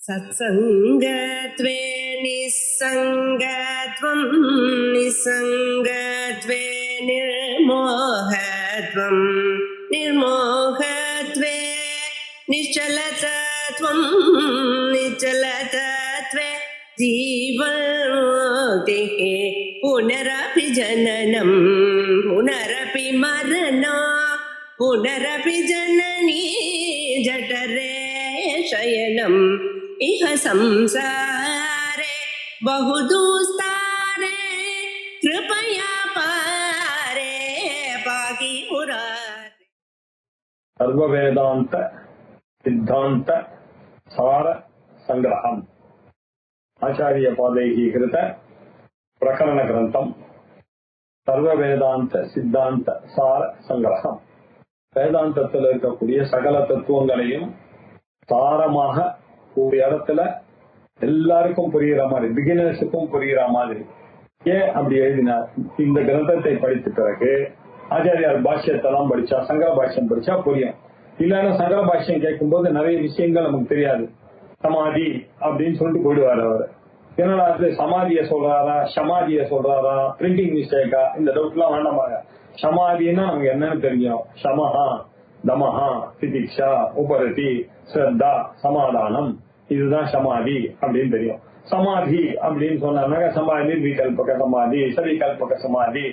सत्सङ्गत्वे निस्सङ्गत्वं निस्सङ्गत्वे निर्मोहत्वं निर्मोहत्वे निश्चलतत्वं निश्चलतत्वे जीवन्मुक्तिः पुनरपि जननं पुनरपि मरणं पुनरपि जननी जठरे शयनम् इह संसारे बहुदुस्तारे कृपया पारे पाहि मुरारे। सर्ववेदांत सिद्धांत सार संग्रहम आचार्य पादैहि कृत प्रकरण ग्रंथम सर्ववेदांत सिद्धांत सार संग्रहम வேதாந்தத்தில் இருக்கக்கூடிய சகல தத்துவங்களையும் சாரமாக ஒரு இடத்துல எல்லாருக்கும் புரிகிற மாதிரி, பிகினர்ஸுக்கும் புரிகிற மாதிரி ஏன் அப்படி எழுதினார்? இந்த கிரந்தத்தை படித்த பிறகு ஆச்சாரியார் பாஷ்யத்தெல்லாம் படிச்சா, சங்கர பாஷ்யம் படிச்சா புரியும். இல்லைன்னா சங்கர பாஷ்யம் கேட்கும்போது நிறைய விஷயங்கள் நமக்கு தெரியாது. சமாதி அப்படின்னு சொல்லிட்டு போயிடுவார் அவர். என்னடா அது சமாதிய சொல்றாரா, சமாதிய சொல்றாரா, பிரிண்டிங் மிஸ்டேக்கா, இந்த டவுட் எல்லாம் வேண்டாமாங்க. சமாதின்னா நமக்கு என்னன்னு தெரியும். சமஹா, தமஹா, திதிக்ஷா, உபரதி, ஸ்ரத்தா, சமாதானம், இதுதான் சமாதி அப்படின்னு தெரியும். சமாதி அப்படின்னு சொன்னாங்க, சமாதி விகல்பக சமாதி, சவிகல்பக சமாதி,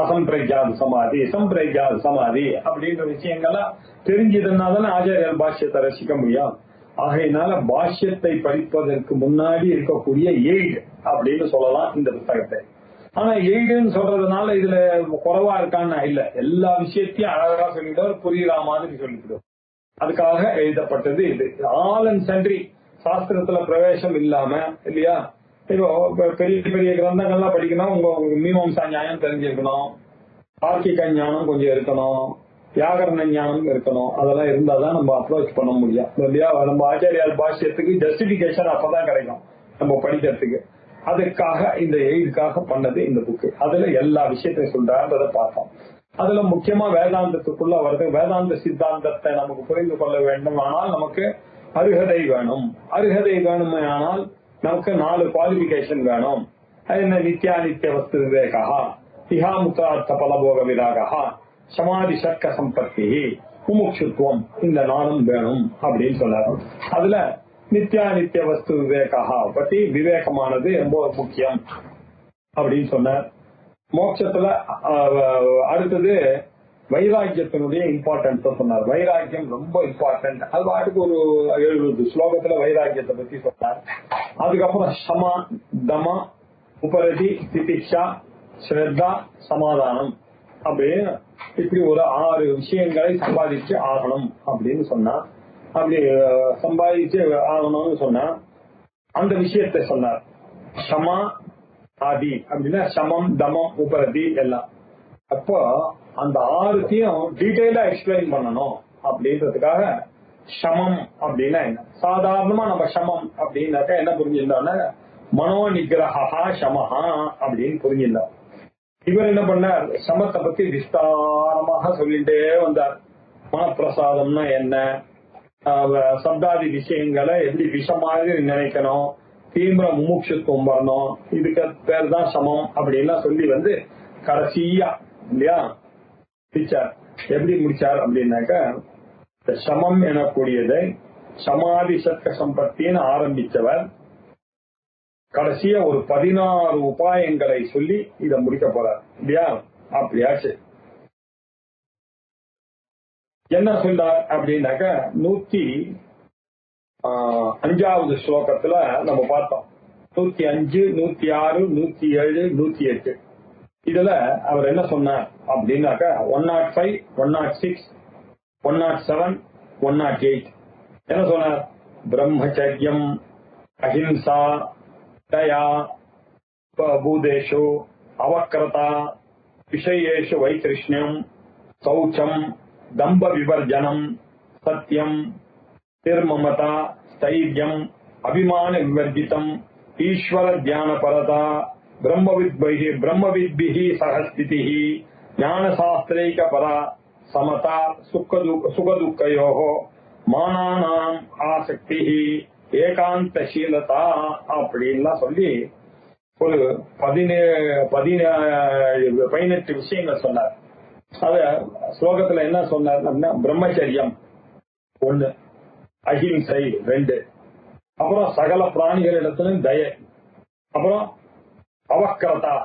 அசம்பிரஜாத் சமாதி, சம்பிரஜாத் சமாதி அப்படின்ற விஷயங்கள்லாம் தெரிஞ்சதுனால ஆச்சாரியர் பாஷ்யத்தை ரசிக்க முடியும். ஆகையினால பாஷ்யத்தை படிப்பதற்கு முன்னாடி இருக்கக்கூடிய எய்டு அப்படின்னு சொல்லலாம் இந்த புத்தகத்தை. ஆனா எய்டுன்னு சொல்றதுனால இதுல குறைவா இருக்கான்னு இல்ல, எல்லா விஷயத்தையும் அழகா சொல்லிட்டு புரியுற மாதிரி சொல்லிவிடும். அதுக்காக எழுதப்பட்டது இது. ஆல் அண்ட் சண்ட்ரி சாஸ்திரத்துல பிரவேசம் இல்லாம இல்லையா, இப்போ பெரிய பெரிய கிரந்தங்கள்லாம் படிக்கணும், உங்க மீமாம்சா நியாயம் தெரிஞ்சிருக்கணும், தார்க்கிக ஞானம் கொஞ்சம் இருக்கணும், வியாகரண ஞானம் இருக்கணும். அதெல்லாம் இருந்தாதான் நம்ம அப்ரோச் பண்ண முடியும் இல்லையா. நம்ம ஆச்சாரியார் பாஷ்யத்துக்கு ஜஸ்டிபிகேஷன் அப்பதான் கிடைக்கும் நம்ம படிக்கிறதுக்கு. அதுக்காக இந்த எய்டுக்காக பண்ணது இந்த புக்கு. அதுல எல்லா விஷயத்தையும் சொல்றான்றதை பார்த்தோம். அதுல முக்கியமா வேதாந்தத்துக்குள்ள வருது. வேதாந்த சித்தாந்தத்தை நமக்கு புரிந்து கொள்ள வேண்டும் ஆனால் நமக்கு அருகதை வேணும். அருகதை வேணுமே ஆனால் நமக்கு 4 குவாலிபிகேஷன் வேணும். என்ன? நித்யானித்ய வஸ்து விவேகா, இஹாமுத்தார்த்த பலபோக விராகா, சமாதி சர்க்க சம்பத்தி, முமுட்சுத்துவம், இந்த 4 வேணும் அப்படின்னு சொன்னார். அதுல நித்யானித்ய வஸ்து விவேகா பத்தி விவேகமானது ரொம்ப முக்கியம் அப்படின்னு சொன்னார். மோட்சத்துல அடுத்தது வைராக்கியத்தினுடைய இம்பார்ட்டன்ஸ் சொன்னார். வைராக்கியம் ரொம்ப இம்பார்ட்டன்ட். அது பாட்டுக்கு ஒரு 70 ஸ்லோகத்துல வைராக்கியத்தை பத்தி சொன்னார். அதுக்கப்புறம் சமா, தமா, உபரதி, திதிக்ஷா, ஸ்ரத்தா, சமாதானம் அப்படின்னு இப்படி ஒரு 6 விஷயங்களை சம்பாதிச்சு ஆகணும் அப்படின்னு சொன்னா. அப்படி சம்பாதிச்சு ஆகணும்னு சொன்னா அந்த விஷயத்தை சொன்னார். சமா ஆதி அப்படின்னா சமம், தமம், உபரதி எல்லாம். அப்போ அந்த 6த்தையும் டீடைலா எக்ஸ்பிளைன் பண்ணணும் அப்படின்றதுக்காக சமம் அப்படின்னா என்ன? சாதாரணமா நம்ம சமம் அப்படின்னாக்கா என்ன புரிஞ்சிருந்தோம்னா மனோ நிகிரகா சமஹா அப்படின்னு புரிஞ்சிருந்தோம். இவர் என்ன பண்ணார்? சமத்தை பத்தி விஸ்தாரமாக சொல்லிட்டே வந்தார். மனப்பிரசாதம்னா என்ன, சப்தாதி விஷயங்களை எப்படி விஷம் மாதிரி நினைக்கணும், தீவிர முமுட்சுத்துவம் வரணும், இதுக்கு பேர் தான் சமம் அப்படின்லாம் சொல்லி வந்து கடைசியா இல்லையா முடிச்சார். எப்படி முடிச்சார் அப்படின்னாக்க சமம் எனக்கூடியதை சமாதி சர்க்க சம்பத்தின்னு ஆரம்பிச்சவர் கடைசியா ஒரு 16 உபாயங்களை சொல்லி இத முடிக்க போறார் இல்லையா. அப்படியாச்சு. என்ன சொல்றார் அப்படின்னாக்க 105வது ஸ்லோகத்துல நம்ம பார்த்தோம். 105, 106, 107, 108 இதுல அவர் என்ன சொன்னார் அப்படின்னாக்க 105, 106, 107, 108 என்ன சொன்னார்? பிரம்மச்சரியம், அஹிம்சா, தயா, பூதேஷு அவக்ரதா, விஷயேஷு வைத்ருஷ்ணியம், சௌச்சம், தம்ப விவர்ஜனம், சத்தியம், திருமமதா, ஸ்தைர்யம், அபிமான விவர்ஜிதம், ஈஸ்வர தியான பரதா, பிரம்மவித்பிஹி சகஸ்திதிஹி, ஞானசாஸ்திரைக பரா, சமதா, சுகதுக்கயோஹ, மானானாம் ஆசக்திஹி, ஏகாந்தசீலதா அப்படின்லாம் சொல்லி ஒரு 18 விஷயங்கள் சொன்னார். அத ஸ்லோகத்துல என்ன சொன்னார் அப்படின்னா, பிரம்மச்சரியம் 1, அஹிம்சை 2, அப்புறம் சகல பிராணிகளிடத்திலும் தயை, அப்புறம் அவக்கிரதா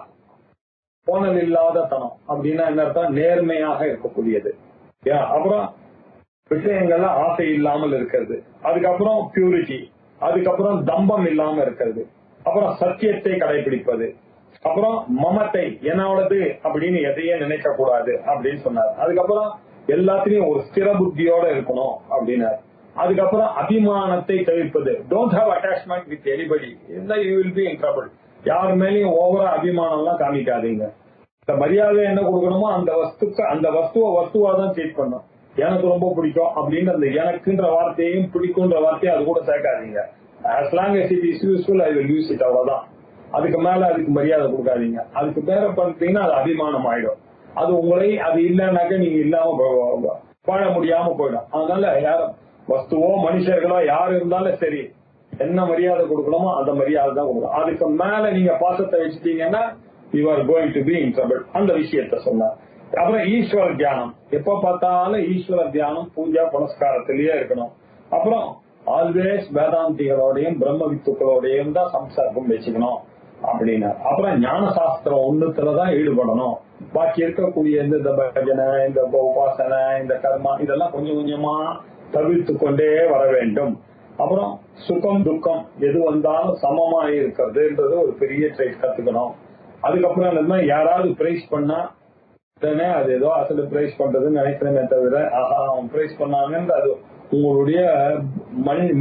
கோணல் இல்லாத தனம் அப்படின்னா என்ன அர்த்தம், நேர்மையாக இருக்கக்கூடியது, அப்புறம் விஷயங்கள்ல ஆசை இல்லாமல் இருக்கிறது, அதுக்கப்புறம் பியூரிட்டி, அதுக்கப்புறம் தம்பம் இல்லாம இருக்கிறது, அப்புறம் சத்தியத்தை கடைபிடிப்பது, அப்புறம் மமத்தை என்னோடது அப்படின்னு எதையே நினைக்க கூடாது அப்படின்னு சொன்னார். அதுக்கப்புறம் எல்லாத்திலையும் ஒரு ஸ்திர புத்தியோட இருக்கணும் அப்படின்னாரு. அதுக்கப்புறம் அபிமானத்தை தவிர்ப்பது, don't have attachment with anybody, you will be in trouble. யார் மேலேயும் ஓவரா அபிமானம் எல்லாம் காமிக்காதீங்க. இந்த மரியாதை என்ன கொடுக்கணுமோ அந்த வஸ்துவை வஸ்துவா தான் ட்ரீட் பண்ணும். எனக்கு ரொம்ப பிடிக்கும் அப்படின்னு அந்த எனக்குன்ற வார்த்தையும் பிடிக்கும்ன்ற வார்த்தையும் அது கூட சேர்க்காதீங்க. as long as it is useful I will use it, அவ்வளவுதான். அதுக்கு மேல அதுக்கு மரியாதை கொடுக்காதீங்க. அதுக்கு பேர பார்த்தீங்கன்னா அது அபிமானம் ஆயிடும். அது உங்களை அது இல்லைன்னாக்க நீங்க இல்லாம வாழ முடியாம போயிடும். அதனால யாரும் வஸ்துவோ மனுஷர்களோ யாரு இருந்தாலும் சரி, என்ன மரியாதை கொடுக்கணுமோ அந்த மரியாதை தான் கொடுக்கணும். அதுக்கு மேல நீங்க பாசத்தை வச்சுட்டீங்கன்னா you are going to be in trouble. அந்த விஷயத்த சொன்னார். அப்புறம் ஈஸ்வர தியானம், எப்ப பார்த்தாலும் ஈஸ்வர தியானம் பூஜா புனஸ்காரத்திலேயே இருக்கணும். அப்புறம் ஆல்வேஸ் வேதாந்திகளோடையும் பிரம்ம வித்துக்களோடையும் தான் சம்சர்க்கம் வச்சுக்கணும் அப்படின்னா. அப்புறம் ஞான சாஸ்திரம் ஒண்ணுத்துலதான் ஈடுபடணும். பாக்கி இருக்கக்கூடிய இந்த பஜனை, இந்த உபாசனை, இந்த கர்மா இதெல்லாம் கொஞ்சம் கொஞ்சமா தவிர்த்து கொண்டே வர வேண்டும். அப்புறம் சுகம் துக்கம் எது வந்தாலும் சமமா இருக்கிறதுன்றது ஒரு பெரிய ட்ரைட் கத்துக்கணும். அதுக்கப்புறம் என்ன, யாராவது பிரைஸ் பண்ணா உடனே அது ஏதோ அசல் பிரைஸ் பண்றதுன்னு நினைக்கிறேனே தவிர அவன் பிரைஸ் பண்ணாங்கன்னு அது உங்களுடைய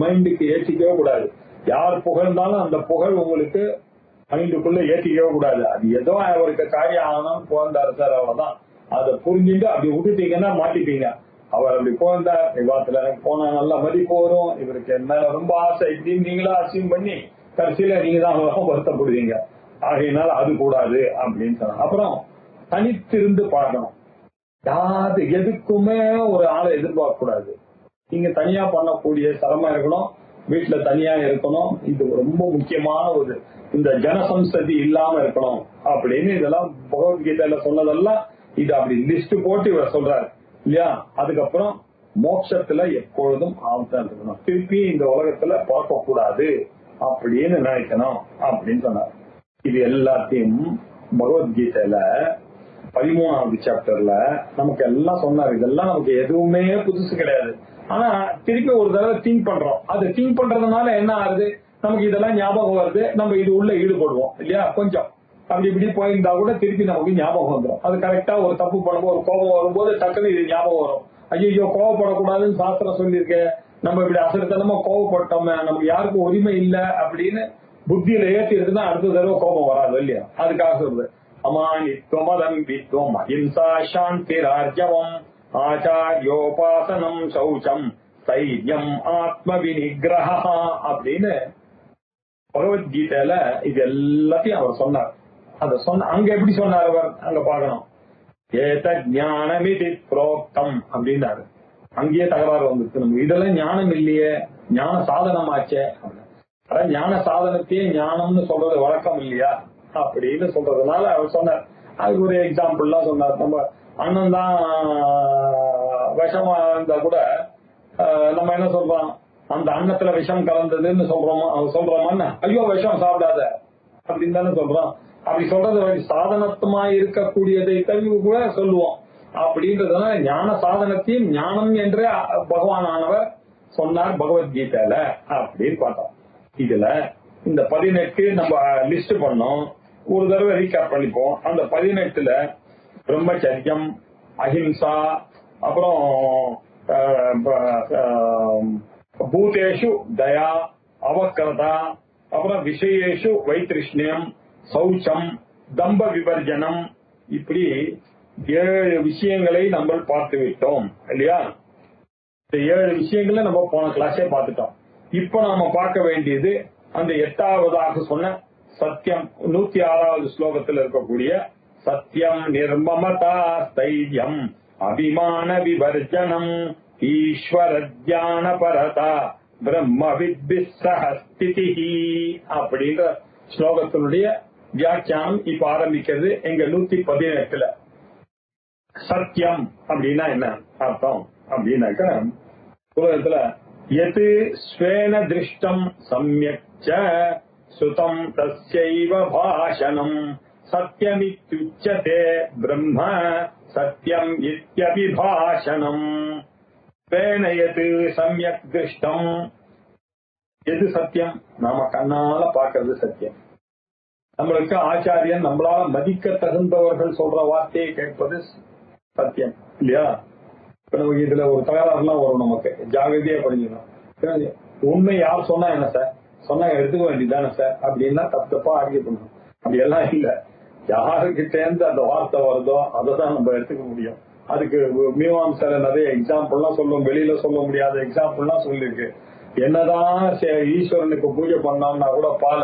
மைண்டுக்கு ஏற்றிக்கவே கூடாது. யார் புகழ்ந்தாலும் அந்த புகழ் உங்களுக்கு மைண்டுக்குள்ள ஏற்றிக்கவே கூடாது. அது ஏதோ அவருக்கு காரியம் ஆகணும்னு புகழ்ந்தாரு சார், அவ்வளவுதான். அதை புரிஞ்சுட்டு அப்படி விட்டுட்டீங்கன்னா மாட்டிப்பீங்க. அவர் அப்படி புகழ்ந்தார், விவாதத்துல எனக்கு போனா நல்லா மதிப்பு வரும், இவருக்கு என்ன ரொம்ப ஆசை இப்படின்னு நீங்களா அசீவ் பண்ணி கடைசியில நீங்க தான் வருத்தப்படுவீங்க. ஆகையினால அது கூடாது அப்படின்னு சொன்னாங்க. அப்புறம் தனித்திருந்து பார்க்கணும். யாரு எதுக்குமே ஒரு ஆளை எதிர்பார்க்க கூடாது. நீங்க தனியா பண்ணக்கூடிய சிரமம் இருக்கணும், வீட்டுல தனியா இருக்கணும். இது ரொம்ப முக்கியமான ஒரு இந்த ஜனசம்சதி இல்லாம இருக்கணும் அப்படின்னு இதெல்லாம் பகவத்கீதையில சொன்னதெல்லாம் இது அப்படி லிஸ்ட் போட்டு இவர் சொல்றாரு இல்லையா. அதுக்கப்புறம் மோட்சத்துல எப்பொழுதும் ஆபத்தான் இருக்கணும், திருப்பி இந்த உலகத்துல பார்க்க கூடாது அப்படின்னு நினைக்கணும் அப்படின்னு சொன்னார். இது எல்லாத்தையும் பகவத்கீதையில 13வது சாப்டர்ல நமக்கு எல்லாம் சொன்னார். இதெல்லாம் நமக்கு எதுவுமே புதுசு கிடையாது. ஆனா திருப்பி ஒரு தடவை திங்க் பண்றோம். அது திங்க் பண்றதுனால என்ன ஆகுது, நமக்கு இதெல்லாம் ஞாபகம் வருது, நம்ம இது உள்ள ஈடுபடுவோம் இல்லையா. கொஞ்சம் அப்படி இப்படி போயிருந்தா கூட திருப்பி நமக்கு ஞாபகம் வந்துடும். அது கரெக்டா ஒரு தப்பு பண்ணும்போது, ஒரு கோபம் வரும்போது டக்குன்னு இது ஞாபகம் வரும். ஐயோ கோவப்படக்கூடாதுன்னு சாஸ்திரம் சொல்லியிருக்க, நம்ம இப்படி அசரத்தனமா கோவப்பட்டோமே, நமக்கு யாருக்கும் உரிமை இல்லை அப்படின்னு புத்தியில ஏற்றி இருக்குன்னா அடுத்த தடவை கோபம் வராது இல்லையா. அதுக்காக சொல்றது அமானித்வமதம்பித்வம் அஹிம்சா சாந்திரார்ஜவம் ஆச்சாரியோபாசனம் சௌச்சம் தைரியம் ஆத்ம விநிகிரஹா அப்படின்னு பகவத்கீதையில இது எல்லாத்தையும் அவர் சொன்னார். அத சொன்ன அங்க எப்படி சொன்னார் அவர், அங்க பாக்கணும். ஏத ஞானமிதி புரோக்தம் அப்படின்னாரு. அங்கேயே தகராறு வந்துருக்கு. நம்ம இதெல்லாம் ஞானம் இல்லையே, ஞான சாதனமாச்சே. அதான் ஞான சாதனத்தையே ஞானம்னு சொல்றது வழக்கம் இல்லையா அப்படின்னு சொல்றதுனால அவர் சொன்னார். அதுக்கு ஒரு எக்ஸாம்பிள்லாம் சொன்னார். நம்ம அண்ணன் தான் விஷமா இருந்தா கூட நம்ம என்ன சொல்றோம், அந்த அன்னத்துல விஷம் கலந்ததுன்னு சொல்றோமா, ஐயோ விஷம் சாப்பிடாத அப்படின்னு தானே சொல்றோம். அப்படி சொல்றது சாதனத்துமா இருக்கக்கூடியதை தவிர கூட சொல்லுவோம். அப்படின்றதுனால ஞான சாதனத்தையும் ஞானம் என்று பகவானானவர் சொன்னார் பகவத்கீதையில அப்படின்னு பார்த்தோம். இதுல இந்த 18 நம்ம லிஸ்ட் பண்ணோம். ஒரு தடவை ரீகேப் பண்ணிப்போம். அந்த 18ல பிரம்மச்சரியம், அஹிம்சா, அப்புறம் பூதேஷு தயா, அவக்கிரதா, அப்புறம் விஷயேஷு வைத்திருஷ்ணியம், சௌச்சம், தம்ப விவர்ஜனம், இப்படி 7 விஷயங்களை நம்ம பார்த்து விட்டோம் இல்லையா. இந்த 7 விஷயங்களை நம்ம போன கிளாஸே பார்த்துட்டோம். இப்ப நாம பார்க்க வேண்டியது அந்த 8வதாக சொன்ன சத்தியம். 106வது ஸ்லோகத்தில் இருக்கக்கூடிய சத்தியம், நிர்மமதா, ஸ்தைரியம், அபிமான விவர்ஜனம், ஈஸ்வர தியான பரதா, பிரம்ம வித்பிஸ்ஸஹஸ்திதிஹி அப்படின்ற ஸ்லோகத்தினுடைய வியாக்கியானம் இப்ப ஆரம்பிக்கிறது எங்க 118. சத்தியம் அப்படின்னா என்ன அர்த்தம் அப்படின்னாக்க, உலகத்துல எது ஸ்வேன திருஷ்டம் சம்யக்ச சுதம் தஸ்யைவ பாஷணம் சத்யமித்யுச்யதே பிரம்ம சத்யம் இத்யபிபாஷணம். ஸ்வேன எது சம்யக் திருஷ்டம், எது சத்தியம்? நாம கண்ணால பாக்குறது சத்தியம். நம்மளுக்கு ஆச்சாரியன் நம்மளால மதிக்க தகுந்தவர்கள் சொல்ற வார்த்தையை கேட்பது சத்தியம் இல்லையா? இப்ப நமக்கு இதுல ஒரு தகராறுலாம் வரும், நமக்கு ஜாகிரதையா படிக்கணும். உண்மை யார் சொன்னா என்ன சார், சொன்னா எடுத்துக்க வேண்டியதானே சார் அப்படின்னா தப்பா ஆர்கியூ பண்ணணும். அப்படி எல்லாம் இல்ல, யாருக்கிட்ட இருந்து அந்த வார்த்தை வருதோ அதை தான் நம்ம எடுத்துக்க முடியும். அதுக்கு மீமாம்சையில நிறைய எக்ஸாம்பிள்லாம் சொல்லும், வெளியில சொல்ல முடியாத எக்ஸாம்பிள்லாம் சொல்லிருக்கு. என்னதான் ஈஸ்வரனுக்கு பூஜை பண்ணோம்னா கூட பால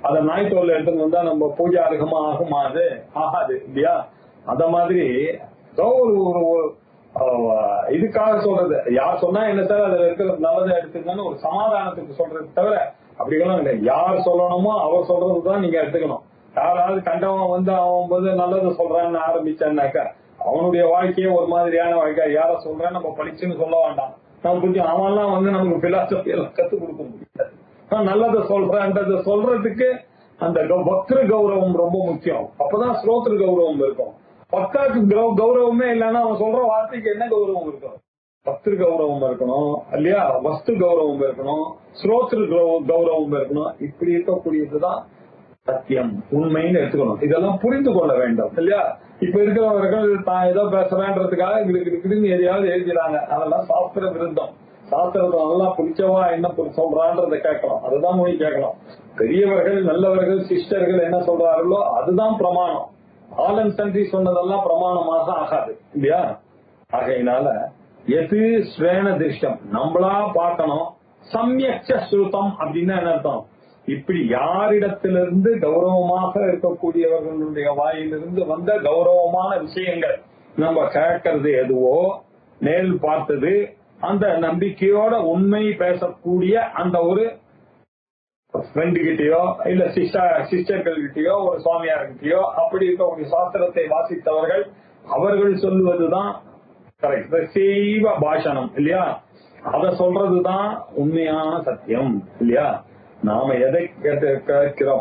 அதை நாய்த்தோல் எடுத்துன்னு வந்தா நம்ம பூஜை அருகமா ஆகுமா? அது ஆகாது இல்லையா? அத மாதிரி இதுக்காக சொல்றது, யார் சொன்னா என்ன சார் அதுல இருக்கிற நல்லதை எடுத்துக்கணும்னு ஒரு சமாதானத்துக்கு சொல்றது தவிர அப்படிலாம் இல்லை. யார் சொல்லணுமோ அவர் சொல்றதுதான் நீங்க எடுத்துக்கணும். யாராவது கண்டவன் வந்து அவன் வந்து நல்லதை சொல்றான்னு ஆரம்பிச்சான்னாக்கா அவனுடைய வாழ்க்கையே ஒரு மாதிரியான வாழ்க்கை. யார சொல்றேன் நம்ம படிச்சுன்னு சொல்ல வேண்டாம். நம்ம கொஞ்சம் அவன்லாம் வந்து நமக்கு பிலாசபி எல்லாம் கத்துக் கொடுக்க முடியாது. நல்லதை சொல்றேன்றத சொல்றதுக்கு அந்த பக்திரு கௌரவம் ரொம்ப முக்கியம். அப்பதான் ஸ்ரோத்ரு கௌரவம் இருக்கும். பக்தாக்கு கௌரவமே இல்லைன்னா அவன் சொல்ற வார்த்தைக்கு என்ன கௌரவம் இருக்கும்? பக்திரு கௌரவம் இருக்கணும் இல்லையா? வஸ்து கௌரவம் இருக்கணும், ஸ்ரோத்ரு கௌரவம் இருக்கணும். இப்படி இருக்கக்கூடியதுதான் சத்தியம், உண்மைன்னு எடுத்துக்கணும். இதெல்லாம் புரிந்து கொள்ள வேண்டும் இல்லையா? இப்ப இருக்கிறவர்கள் தான் ஏதோ பேசுறேன்றதுக்காக இதுக்கு எதையாவது எழுதிறாங்க. அதெல்லாம் சாஸ்திர விருத்தம். சாஸ்திரத்தை நல்லா பிடிச்சவா என்ன சொல்றான்றத கேட்கணும், அதுதான் மொழி கேட்கணும். பெரியவர்கள் நல்லவர்கள் சிஸ்டர்கள் என்ன சொல்றார்களோ அதுதான் பிரமாணம். ஆல் அண்ட் சன்றி சொன்னதெல்லாம் பிரமாணமாக ஆகாது இல்லையா? ஆகையினால எது ஸ்வேன திருஷ்டம், நம்மளா பார்க்கணும். சம்யக்ஷ ஸ்ருதம் அப்படின்னா என்ன அர்த்தம்? இப்படி யாரிடத்திலிருந்து கௌரவமாக இருக்கக்கூடியவர்களுடைய வாயிலிருந்து வந்த கௌரவமான விஷயங்கள் நம்ம கேட்கறது எதுவோ, நேரில் பார்த்தது, அந்த நம்பிக்கையோட உண்மை பேசக்கூடிய அந்த ஒரு ஃப்ரெண்டு கிட்டயோ இல்ல சிஸ்டர்கள் கிட்டயோ ஒரு சுவாமியார்கிட்டயோ அப்படி இருக்கக்கூடிய சாஸ்திரத்தை வாசித்தவர்கள் அவர்கள் சொல்லுவதுதான் கரெக்ட். செய்வ பாஷணம் இல்லையா? அத சொல்றதுதான் உண்மையான சத்தியம் இல்லையா? நாம எதை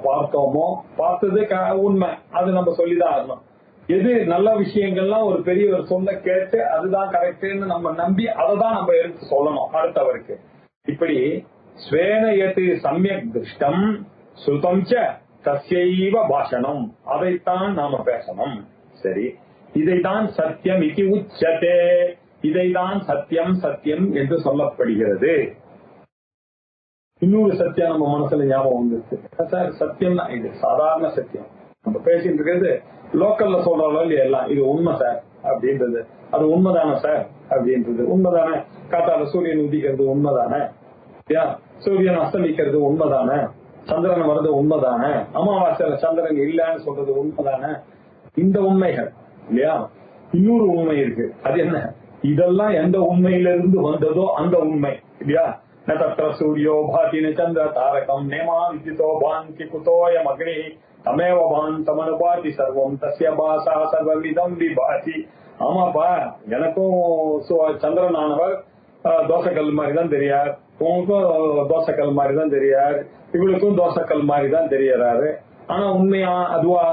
பார்த்தோமோ பார்த்தது உண்மை, அது நம்ம சொல்லிதான் ஆகணும். எது நல்ல விஷயங்கள்லாம் ஒரு பெரியவர் சொல்ல கேட்டு அதுதான் கரெக்ட்னு நம்ம நம்பி அதை தான் நம்ம எடுத்து சொல்லணும் அடுத்தவருக்கு. இப்படி ஸ்வேன எது சம்யக் திருஷ்டம் சுதம் ச தஸ்யைவ பாஷணம், அதைத்தான் நாம பேசணும். சரி, இதைதான் சத்தியம் இது உச்சதே, இதைதான் சத்தியம் சத்தியம் என்று சொல்லப்படுகிறது. இன்னொரு சத்தியம் நம்ம மனசுல ஞாபகம் வந்துருச்சு சார். சத்தியம்னா இது சாதாரண சத்தியம். நம்ம பேசிட்டு இருக்கிறது லோக்கல்ல சொல்றாலும் இல்லையா, எல்லாம் இது உண்மை சார் அப்படின்றது. அது உண்மைதானே சார் அப்படின்றது உண்மைதானே? காத்தால சூரியன் உதிக்கிறது உண்மைதானே? சூரியன் அஸ்தமிக்கிறது உண்மைதானே? சந்திரன் வர்றது உண்மைதானே? அமாவாசையில சந்திரன் இல்லன்னு சொல்றது உண்மைதானே? இந்த உண்மைகள் இல்லையா? இன்னொரு உண்மை இருக்கு. அது என்ன? இதெல்லாம் எந்த உண்மையிலிருந்து வந்ததோ அந்த உண்மை இல்லையா? ந சூரியோ பாதி ந சந்திர தாரகம் நேமா வித்யுதோ பாந்தி குதோயம் அக்னி தமேவ பாந்தமனுபாதி சர்வம் தஸ்ய பாசா சர்வவிதம் விபாதி. ஆமாப்பா, எனக்கும் சந்திரன் ஆனவர் தோசைக்கல் மாதிரி தான் தெரியார், உங்களுக்கும் தோசைக்கல் மாதிரி தான் தெரியார், இவளுக்கும் தோசைக்கல் மாதிரி தான் தெரியறாரு. ஆனா உண்மையா அதுவா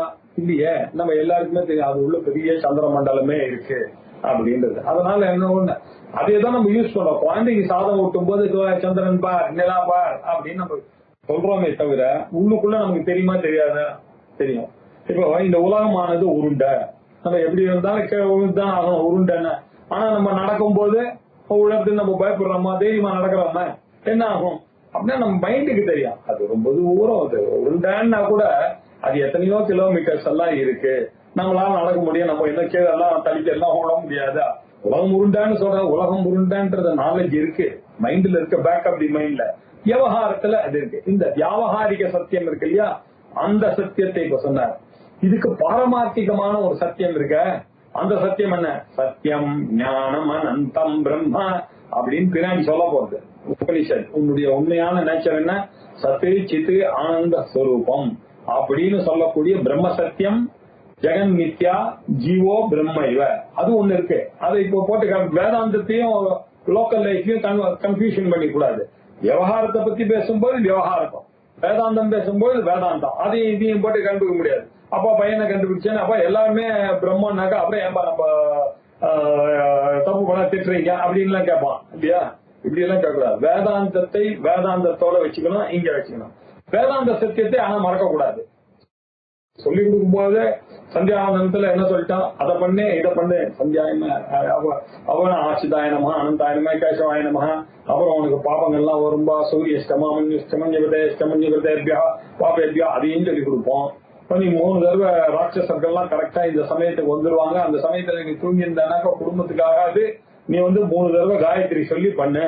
இல்லையே? நம்ம எல்லாருக்குமே தெரியும் அது உள்ள பெரிய சந்திர மண்டலமே இருக்கு அப்படின்றது. அதனால என்ன ஒண்ணு அதேதான் நம்ம யூஸ் பண்றோம். குழந்தைக்கு சாதம் ஊட்டும் போது சந்திரன் பார் நிலா பார் அப்படின்னு நம்ம சொல்றோமே தவிர உள்ளுக்குள்ள நமக்கு தெரியுமா தெரியாதா? தெரியும். இப்போ இந்த உலகமானது உருண்டை, நம்ம எப்படி இருந்தாலும் உருண்டுதான் ஆகணும் உருண்டைன்னு. ஆனா நம்ம நடக்கும் போது உலகத்துக்கு நம்ம பயப்படுறோமா, தைரியமா நடக்கிறோமா, என்ன ஆகும் அப்படின்னா நம்ம மைண்டுக்கு தெரியும். அது ரொம்ப தூரம் அது உருண்டைன்னா கூட அது எத்தனையோ கிலோமீட்டர்ஸ் எல்லாம் இருக்கு. நம்மளால நடக்க முடியும். நம்ம என்ன கீழெல்லாம் தளிக்கெல்லாம் ஓட முடியாதா? உலகம் உருண்டான்னு சொல்ற, உலகம் உருண்டான்ற நாலேஜ் இருக்கு, மைண்ட்ல இருக்க, பேக்கப் தி மைண்ட்ல. விவகாரத்துல அது இருக்கு. இந்த வியாவகாரிக சத்தியம் இருக்கு இல்லையா, அந்த சத்தியத்தை இப்ப சொன்னார். இதுக்கு பாரமார்த்திகமான ஒரு சத்தியம் இருக்க. அந்த சத்தியம் என்ன? சத்தியம் ஞானம் அனந்தம் பிரம்ம அப்படின்னு பின்னாடி சொல்ல போறது. உபனிஷத். உன்னுடைய உண்மையான நேச்சர் என்ன? சத்து சித்து ஆனந்த ஸ்வரூபம் அப்படின்னு சொல்லக்கூடிய பிரம்ம சத்தியம், ஜெகன் மித்யா, ஜீவோ பிரம்ம இவ, அது ஒண்ணு இருக்கு. அதை இப்போ போட்டு வேதாந்தத்தையும் லோக்கல் லைஃப்லயும் கன்ஃபியூஷன் பண்ணி கூடாது. விவகாரத்தை பத்தி பேசும்போது விவகாரம், வேதாந்தம் பேசும்போது வேதாந்தம், அதையும் இதையும் போட்டு கண்டுபிடிக்க முடியாது. அப்பா பையனை கண்டுபிடிச்சேன்னு அப்பா எல்லாருமே பிரம்மன்னாக்கா அப்புறம் ஏன்பா நம்ம தப்பு பண்ண திட்டுறீங்க அப்படின்லாம் கேட்பான் இல்லையா? இப்படி எல்லாம் கேட்கக்கூடாது. வேதாந்தத்தை வேதாந்தத்தோட வச்சுக்கணும், இங்க வச்சுக்கணும். வேதாந்த சத்தியத்தை ஆனா மறக்க கூடாது. சொல்லி கொடுக்கும் போது சந்தியாவந்தனத்துல என்ன சொல்லிட்டான், அதை பண்ணு இதை பண்ணு, சந்தியாயன அவன ஆசிதாயனமா அனந்தாயனமா கேசவாயனமா, அப்புறம் அவனுக்கு பாபங்கள்லாம் வரும்பா, சூரியஷ்டமா மன்யுஷ்டமன்யுகதேஷ்டமன்யுகதேபியா பாபேபியா, அதையும் சொல்லி கொடுப்போம். இப்ப நீ 3 தடவை ராட்சசர்கள்லாம் கரெக்டா இந்த சமயத்துக்கு வந்துருவாங்க. அந்த சமயத்துல நீ தூங்கி இருந்தானாக்கா குடும்பத்துக்கு ஆகாது. நீ 3 தடவை காயத்ரி சொல்லி பண்ணு.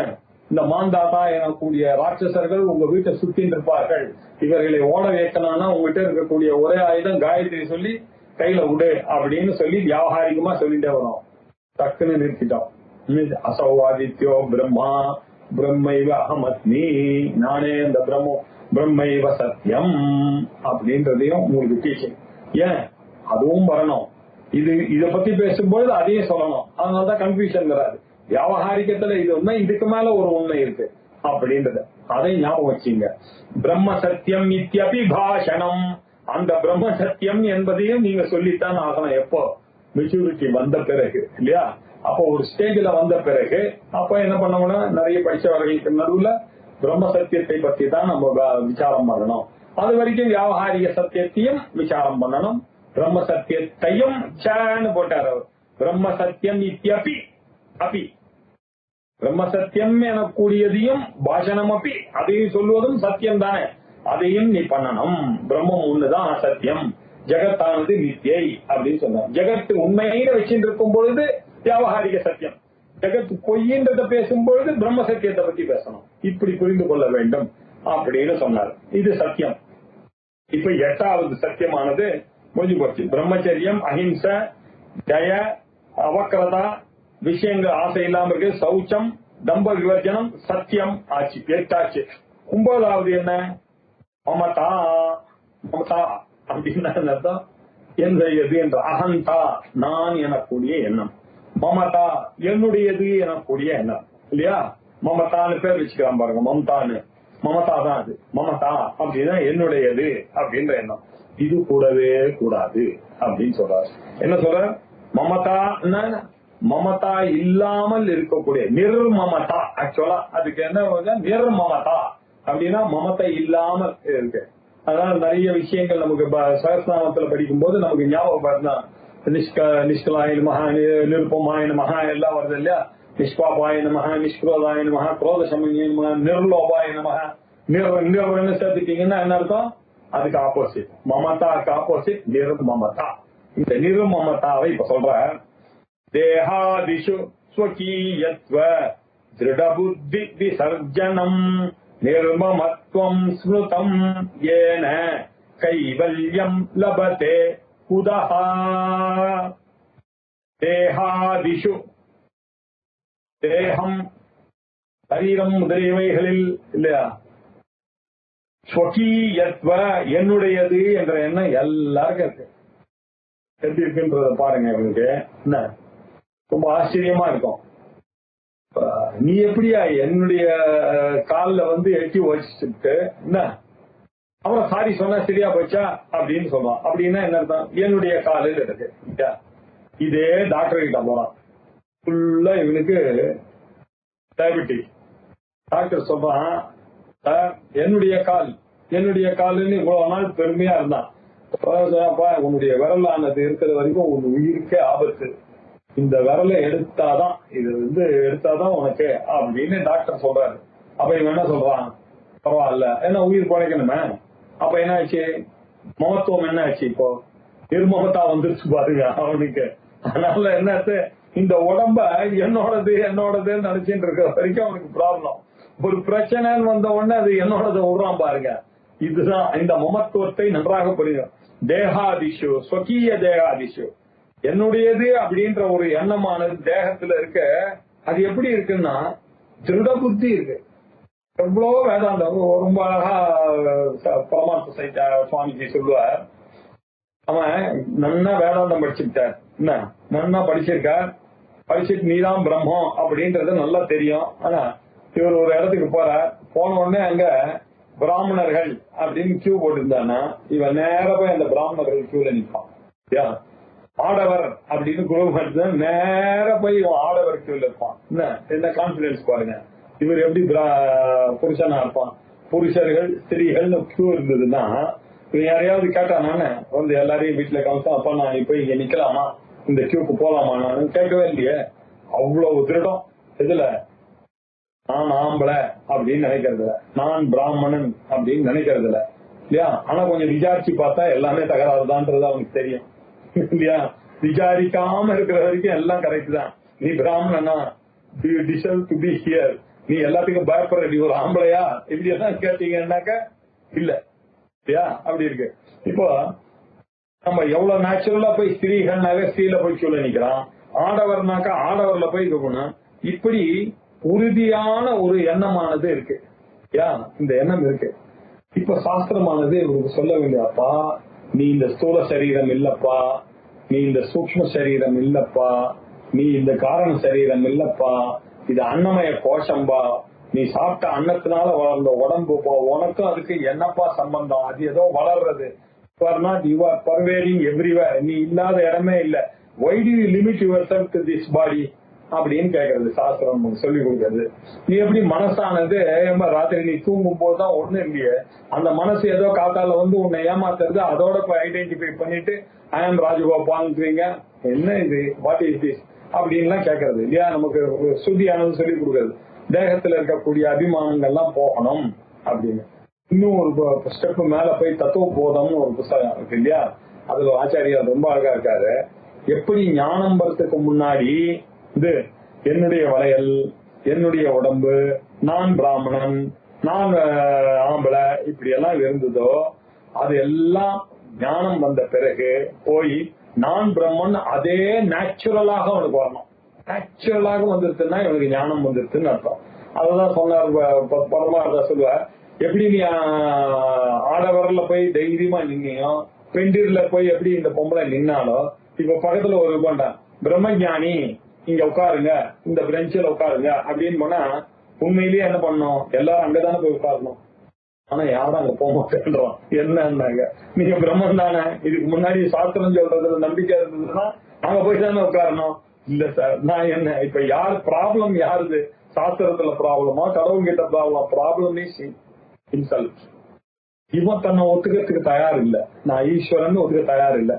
இந்த மாந்தாத்தா எனக்கூடிய ராட்சசர்கள் உங்க வீட்டை சுத்தின்னு இருப்பார்கள். இவர்களை ஓட வைக்கணும்னா உங்ககிட்ட இருக்கக்கூடிய ஒரே ஆயுதம் காயத்ரி சொல்லி கையில விடு அப்படின்னு சொல்லி வியாபாரிகமா சொல்லிட்டே வரும். டக்குன்னு நிறுத்திட்டோம். அசௌவாதித்யோ பிரம்மா பிரம்மைவ அகமத்மி, நானே இந்த பிரம்மைவ சத்தியம் அப்படின்றதையும் உங்களுக்கு டீச்சிங். ஏன் அதுவும் வரணும். இதை பத்தி பேசும்போது அதையும் சொல்லணும். அதனாலதான் கன்ஃபியூஷன் வராது. வியாபாரிகத்துல இது உண்மை, இதுக்கு மேல ஒரு உண்மை இருக்கு அப்படின்றது அதை ஞாபகம் வச்சுங்க. பிரம்ம சத்தியம் இத்தியபி பாஷணம், அந்த பிரம்ம சத்தியம் என்பதையும் நீங்க சொல்லித்தான் ஆகணும். எப்போ? மெச்சூரிட்டி வந்த பிறகு இல்லையா? அப்போ ஒரு ஸ்டேஜ்ல வந்த பிறகு அப்ப என்ன பண்ணணும்னா, நிறைய படிச்சவர்களுக்கு நடுவுல பிரம்ம சத்தியத்தை பத்தி தான் நம்ம விசாரம் பண்ணணும். அது வரைக்கும் வியாபாரிக சத்தியத்தையும் விசாரம் பண்ணணும். பிரம்ம சத்தியத்தையும் சேன்னு போட்டார் அவர். பிரம்ம சத்தியம் இத்தியபி அபி, பிரம்ம சத்தியம் எனக்கூடியதையும் பாஷணம் அப்பி, அதையும் சொல்வதும் சத்தியம் தானே, அதையும் நீ பண்ணணும். பிரம்மம் ஒண்ணுதான் சத்தியம், ஜெகத்தானது நித்தியை அப்படின்னு சொன்னார். ஜெகத்து உண்மையில வச்சுட்டு இருக்கும் பொழுது வியாபாரிக சத்தியம், ஜெகத்து பொய்ன்றத பேசும்பொழுது பிரம்ம சத்தியத்தை பத்தி பேசணும். இப்படி புரிந்து கொள்ள வேண்டும் அப்படின்னு சொன்னார். இது சத்தியம். இப்ப 8வது சத்தியமானது முடிஞ்சு போச்சு. பிரம்மச்சரியம், அஹிம்ச, ஜய, அவக்கிரதா, விஷயங்கள் ஆசை இல்லாம இருக்கு, சௌச்சம், தம்ப விவர்ஜனம், சத்தியம் ஆச்சு. 8 ஆச்சு. 9வது என்ன? மமதா. மமதா அப்படின்னா அர்த்தம் என்னுடையது என்ற அகந்தா, நான் எனக்கூடிய எண்ணம். மமதா என்னுடையது எனக்கூடிய எண்ணம் இல்லையா? மமதான்னு பேர் வச்சுக்கலாம் பாருங்க. மமதான்னு, மமதா தான் அது. மமதா அப்படின்னா என்னுடையது அப்படின்ற எண்ணம். இது கூடவே கூடாது அப்படின்னு சொல்றாரு. என்ன சொல்ற? மமதா மமதா இல்லாமல் இருக்கக்கூடிய நிர்மமதா. ஆக்சுவலா அதுக்கு என்ன நிர்மமதா அப்படின்னா மமதை இல்லாமல் இருக்கு. அதனால நிறைய விஷயங்கள் நமக்கு சகஸ்நாமத்துல படிக்கும் போது நமக்கு ஞாபகம் நிஷ்கலாய நமஹ, நிருப்பமாய நமஹ எல்லாம் வருது இல்லையா? நிஷ்பாபாய நமஹ, நிஷ்குரோதாய நமஹ, குரோத சமன்ய நமஹ, நிர்லோபாய நமஹ. நிர்வன்னு சேர்த்துட்டீங்கன்னா என்ன அர்த்தம்? அதுக்கு ஆப்போசிட். மமதாக்கு ஆப்போசிட் நிர்மமதா. இந்த நிர்மமதாவை இப்ப சொல்ற. தேகாதிஷு ஸ்வகீயத்வ திருடபுத்தி விசர்ஜனம் நிர்மமத்வம் ஸ்மிருதம் ஏன கைவல்யம் லபதே உதஹா. தேகாதிஷு, தேகம் சரீரம் முதலியவைகளில் இல்லையா? ஸ்வகீயத்வ என்னுடையது என்ற எண்ணம் எல்லாருக்கும் இருக்கு. எப்படி இருக்குன்றத பாருங்க. இவனுக்கு என்ன ரொம்ப ஆச்சரியமா இருக்கும். நீ எப்படியா என்னுடைய காலில் எட்டி வச்சுட்டு என்ன அப்புறம் சாரி சொன்னா சரியா போச்சா அப்படின்னு சொல்லுவான். அப்படின்னா என்ன அர்த்தம்? என்னுடைய காலில் இருக்கு. இதே டாக்டர் கிட்ட போறான். ஃபுல்லா இவனுக்கு டயபெட்டிக். டாக்டர் சொல்றான், என்னுடைய கால்னு இவ்வளவு நாள் பெருமையா இருந்தான். உன்னுடைய விரலானது இருக்கிற வரைக்கும் உன் உயிருக்கே ஆபத்து. இந்த விரலை எடுத்தாதான் எடுத்தாதான் உனக்கு அப்படின்னு டாக்டர் சொல்றாரு. அப்ப இவன் என்ன சொல்றான்? பரவாயில்ல, என்ன உயிர் குறைக்கணுமே. அப்ப என்ன ஆச்சு? மகத்துவம் என்ன ஆச்சு? இப்போ நிர்மமத்தா வந்துருச்சு பாருங்க அவனுக்கு. அதனால என்ன, இந்த உடம்ப என்னோடதுன்னு நினைச்சுட்டு இருக்க வரைக்கும் அவனுக்கு ப்ராப்ளம். ஒரு பிரச்சனைன்னு வந்த உடனே அது என்னோடது விடுறான் பாருங்க. இதுதான் இந்த மமத்துவத்தை நன்றாக புரியும். தேகாதிஷு, ஸ்வகீய தேகாதிஷு, என்னுடையது அப்படின்ற ஒரு எண்ணமானது தேகத்துல இருக்க. அது எப்படி இருக்குன்னா திருட புத்தி இருக்கு. எவ்வளவு வேதாந்தம் ரொம்ப அழகா பரமார்த்த சுவாமிஜி சொல்லுவார். அவன் நன்னா வேதாந்தம் படிச்சுட்டார், என்ன நன்னா படிச்சிருக்கார், படிச்சுட்டு நீதான் பிரம்மம் அப்படின்றது நல்லா தெரியும். ஆனா இவர் ஒரு இடத்துக்கு போறார், போன உடனே அங்க பிராமணர்கள் அப்படின்னு கியூ போட்டிருந்தான்னா இவன் நேர போய் அந்த பிராமணர்கள் கியூல நிற்பான். ஆடவர் அப்படின்னு குரு நேர போய் இவன் ஆடவர் கியூல இருப்பான். என்ன கான்பிடன்ஸ் பாருங்க. இவர் எப்படி புருஷனா இருப்பான். புருஷர்கள் ஸ்திரீகள் கியூ இருந்ததுன்னா இவன் யாரையாவது கேட்டானான்னு வந்து எல்லாரையும் வீட்டுல காமிச்சா, அப்பா நான் இப்ப இங்க நிக்கலாமா, இந்த கியூக்கு போலாமா நானு கேட்கவே இல்லையே. அவ்வளவு திருடம் இதுல நான் ஆம்பளை அப்படின்னு நினைக்கிறதுல, நான் பிராமணன் அப்படின்னு நினைக்கிறதுல இல்லையா. ஆனா கொஞ்சம் விசாரிச்சு பார்த்தா எல்லாமே தகராறுதான்றது அவனுக்கு தெரியும் இல்லையா. விசாரிக்காம இருக்கிற வரைக்கும் எல்லாம் கரெக்ட் தான். நீ பிராமணனா, you deserve to be here, நீ எல்லாத்துக்கும் பயப்படுற, நீ ஒரு ஆம்பளையா இப்படி எல்லாம் கேட்டீங்கன்னாக்க இல்ல இல்லையா. அப்படி இருக்கு. இப்போ நம்ம எவ்வளவு நேச்சுரலா போய் ஸ்திரீகள்னாக்க ஸ்திரீல போய் சொல்ல நிக்கிறான், ஆடவர்னாக்கா ஆடவர்ல போய் இருக்கணும். இப்படி உறுதியான ஒரு எண்ணமானது இருக்கு. இந்த எண்ணம் இருக்கு. இப்ப சாஸ்திரமானது இவருக்கு சொல்ல வேண்டியப்பா, நீ இந்த ஸ்தூல சரீரம் இல்லப்பா, நீ இந்த சூக்ஷ்ம சரீரம் இல்லப்பா, நீ இந்த காரண சரீரம் இல்லப்பா, இது அன்னமய கோஷம்பா, நீ சாப்பிட்ட அன்னத்தினால வளர்ந்த உடம்புப்பா, உனக்கும் அதுக்கு என்னப்பா சம்பந்தம், அது ஏதோ வளர்றது. You are pervading everywhere. நீ இல்லாத இடமே இல்ல. Why do you limit yourself to this body அப்படின்னு கேட்கறது சாஸ்திரம் சொல்லி கொடுக்கறது. நீ எப்படி மனசானது ராத்திரி நீ தூங்கும் போதுதான் ஒண்ணு இல்லையே, அந்த மனசு ஏதோ காத்தால வந்து உன்னை ஏமாத்துறது, அதோட போய் ஐடென்டிஃபை பண்ணிட்டு ஐ ஆம் ராஜகோபால்ன்றீங்க, என்ன இது, வாட் இஸ் திஸ் அப்படின்லாம் கேட்கறது இல்லையா. நமக்கு சுத்தியானது சொல்லி கொடுக்கறது. தேகத்துல இருக்கக்கூடிய அபிமானங்கள்லாம் போகணும் அப்படின்னு. இன்னும் ஒரு ஸ்டெப் மேல போய் தத்துவ போதம்னு ஒரு புத்தகம் இருக்கு இல்லையா. அதுல ஆச்சாரியார் ரொம்ப அழகா இருக்காரு. எப்படி ஞானம் வரத்துக்கு முன்னாடி இது என்னுடைய வளையல், என்னுடைய உடம்பு, நான் பிராமணன், நான் ஆம்பளை இப்படி எல்லாம் இருந்ததோ, அது எல்லாம் ஞானம் வந்த பிறகு போய் நான் பிரம்மன் அதே நேச்சுரலாக அவனுக்கு வரணும். நேச்சுரலாக வந்துருச்சுன்னா இவனுக்கு ஞானம் வந்துருச்சுன்னு அர்த்தம். அததான் சொன்னார் பரமார்த்தா சொல்லுவார். எப்படி நீ ஆடவர்ல போய் தைரியமா நின்னியோ, பெண்டிர்ல போய் எப்படி இந்த பொம்பளை நின்னாலோ, இப்ப பக்கத்துல ஒரு பண்றான் பிரம்மஞானி இங்க உட்காருங்க, இந்த பெஞ்சில உட்காருங்க அப்படின்னு போனா உண்மையிலேயே என்ன பண்ணணும், எல்லாரும் அங்கதானே போய் உட்காரணும். ஆனா யாரும் அங்க போக மாட்டேன்றோம். என்னன்னாங்க, நீங்க பிரம்மன் தானே, இதுக்கு முன்னாடி சாஸ்திரம் சொல்றதுல நம்பிக்கை இருந்ததுன்னா அங்க போய் தானே உட்காரணும். இல்ல சார் நான் என்ன, இப்ப யார் ப்ராப்ளம், யாருது சாஸ்திரத்துல ப்ராப்ளமா கடவுள் கிட்ட ப்ராப்ளம்? Problem is himself. இவன் தன்னை ஒத்துக்கிறதுக்கு தயார் இல்ல, நான் ஈஸ்வரன் ஒத்துக்க தயார் இல்ல.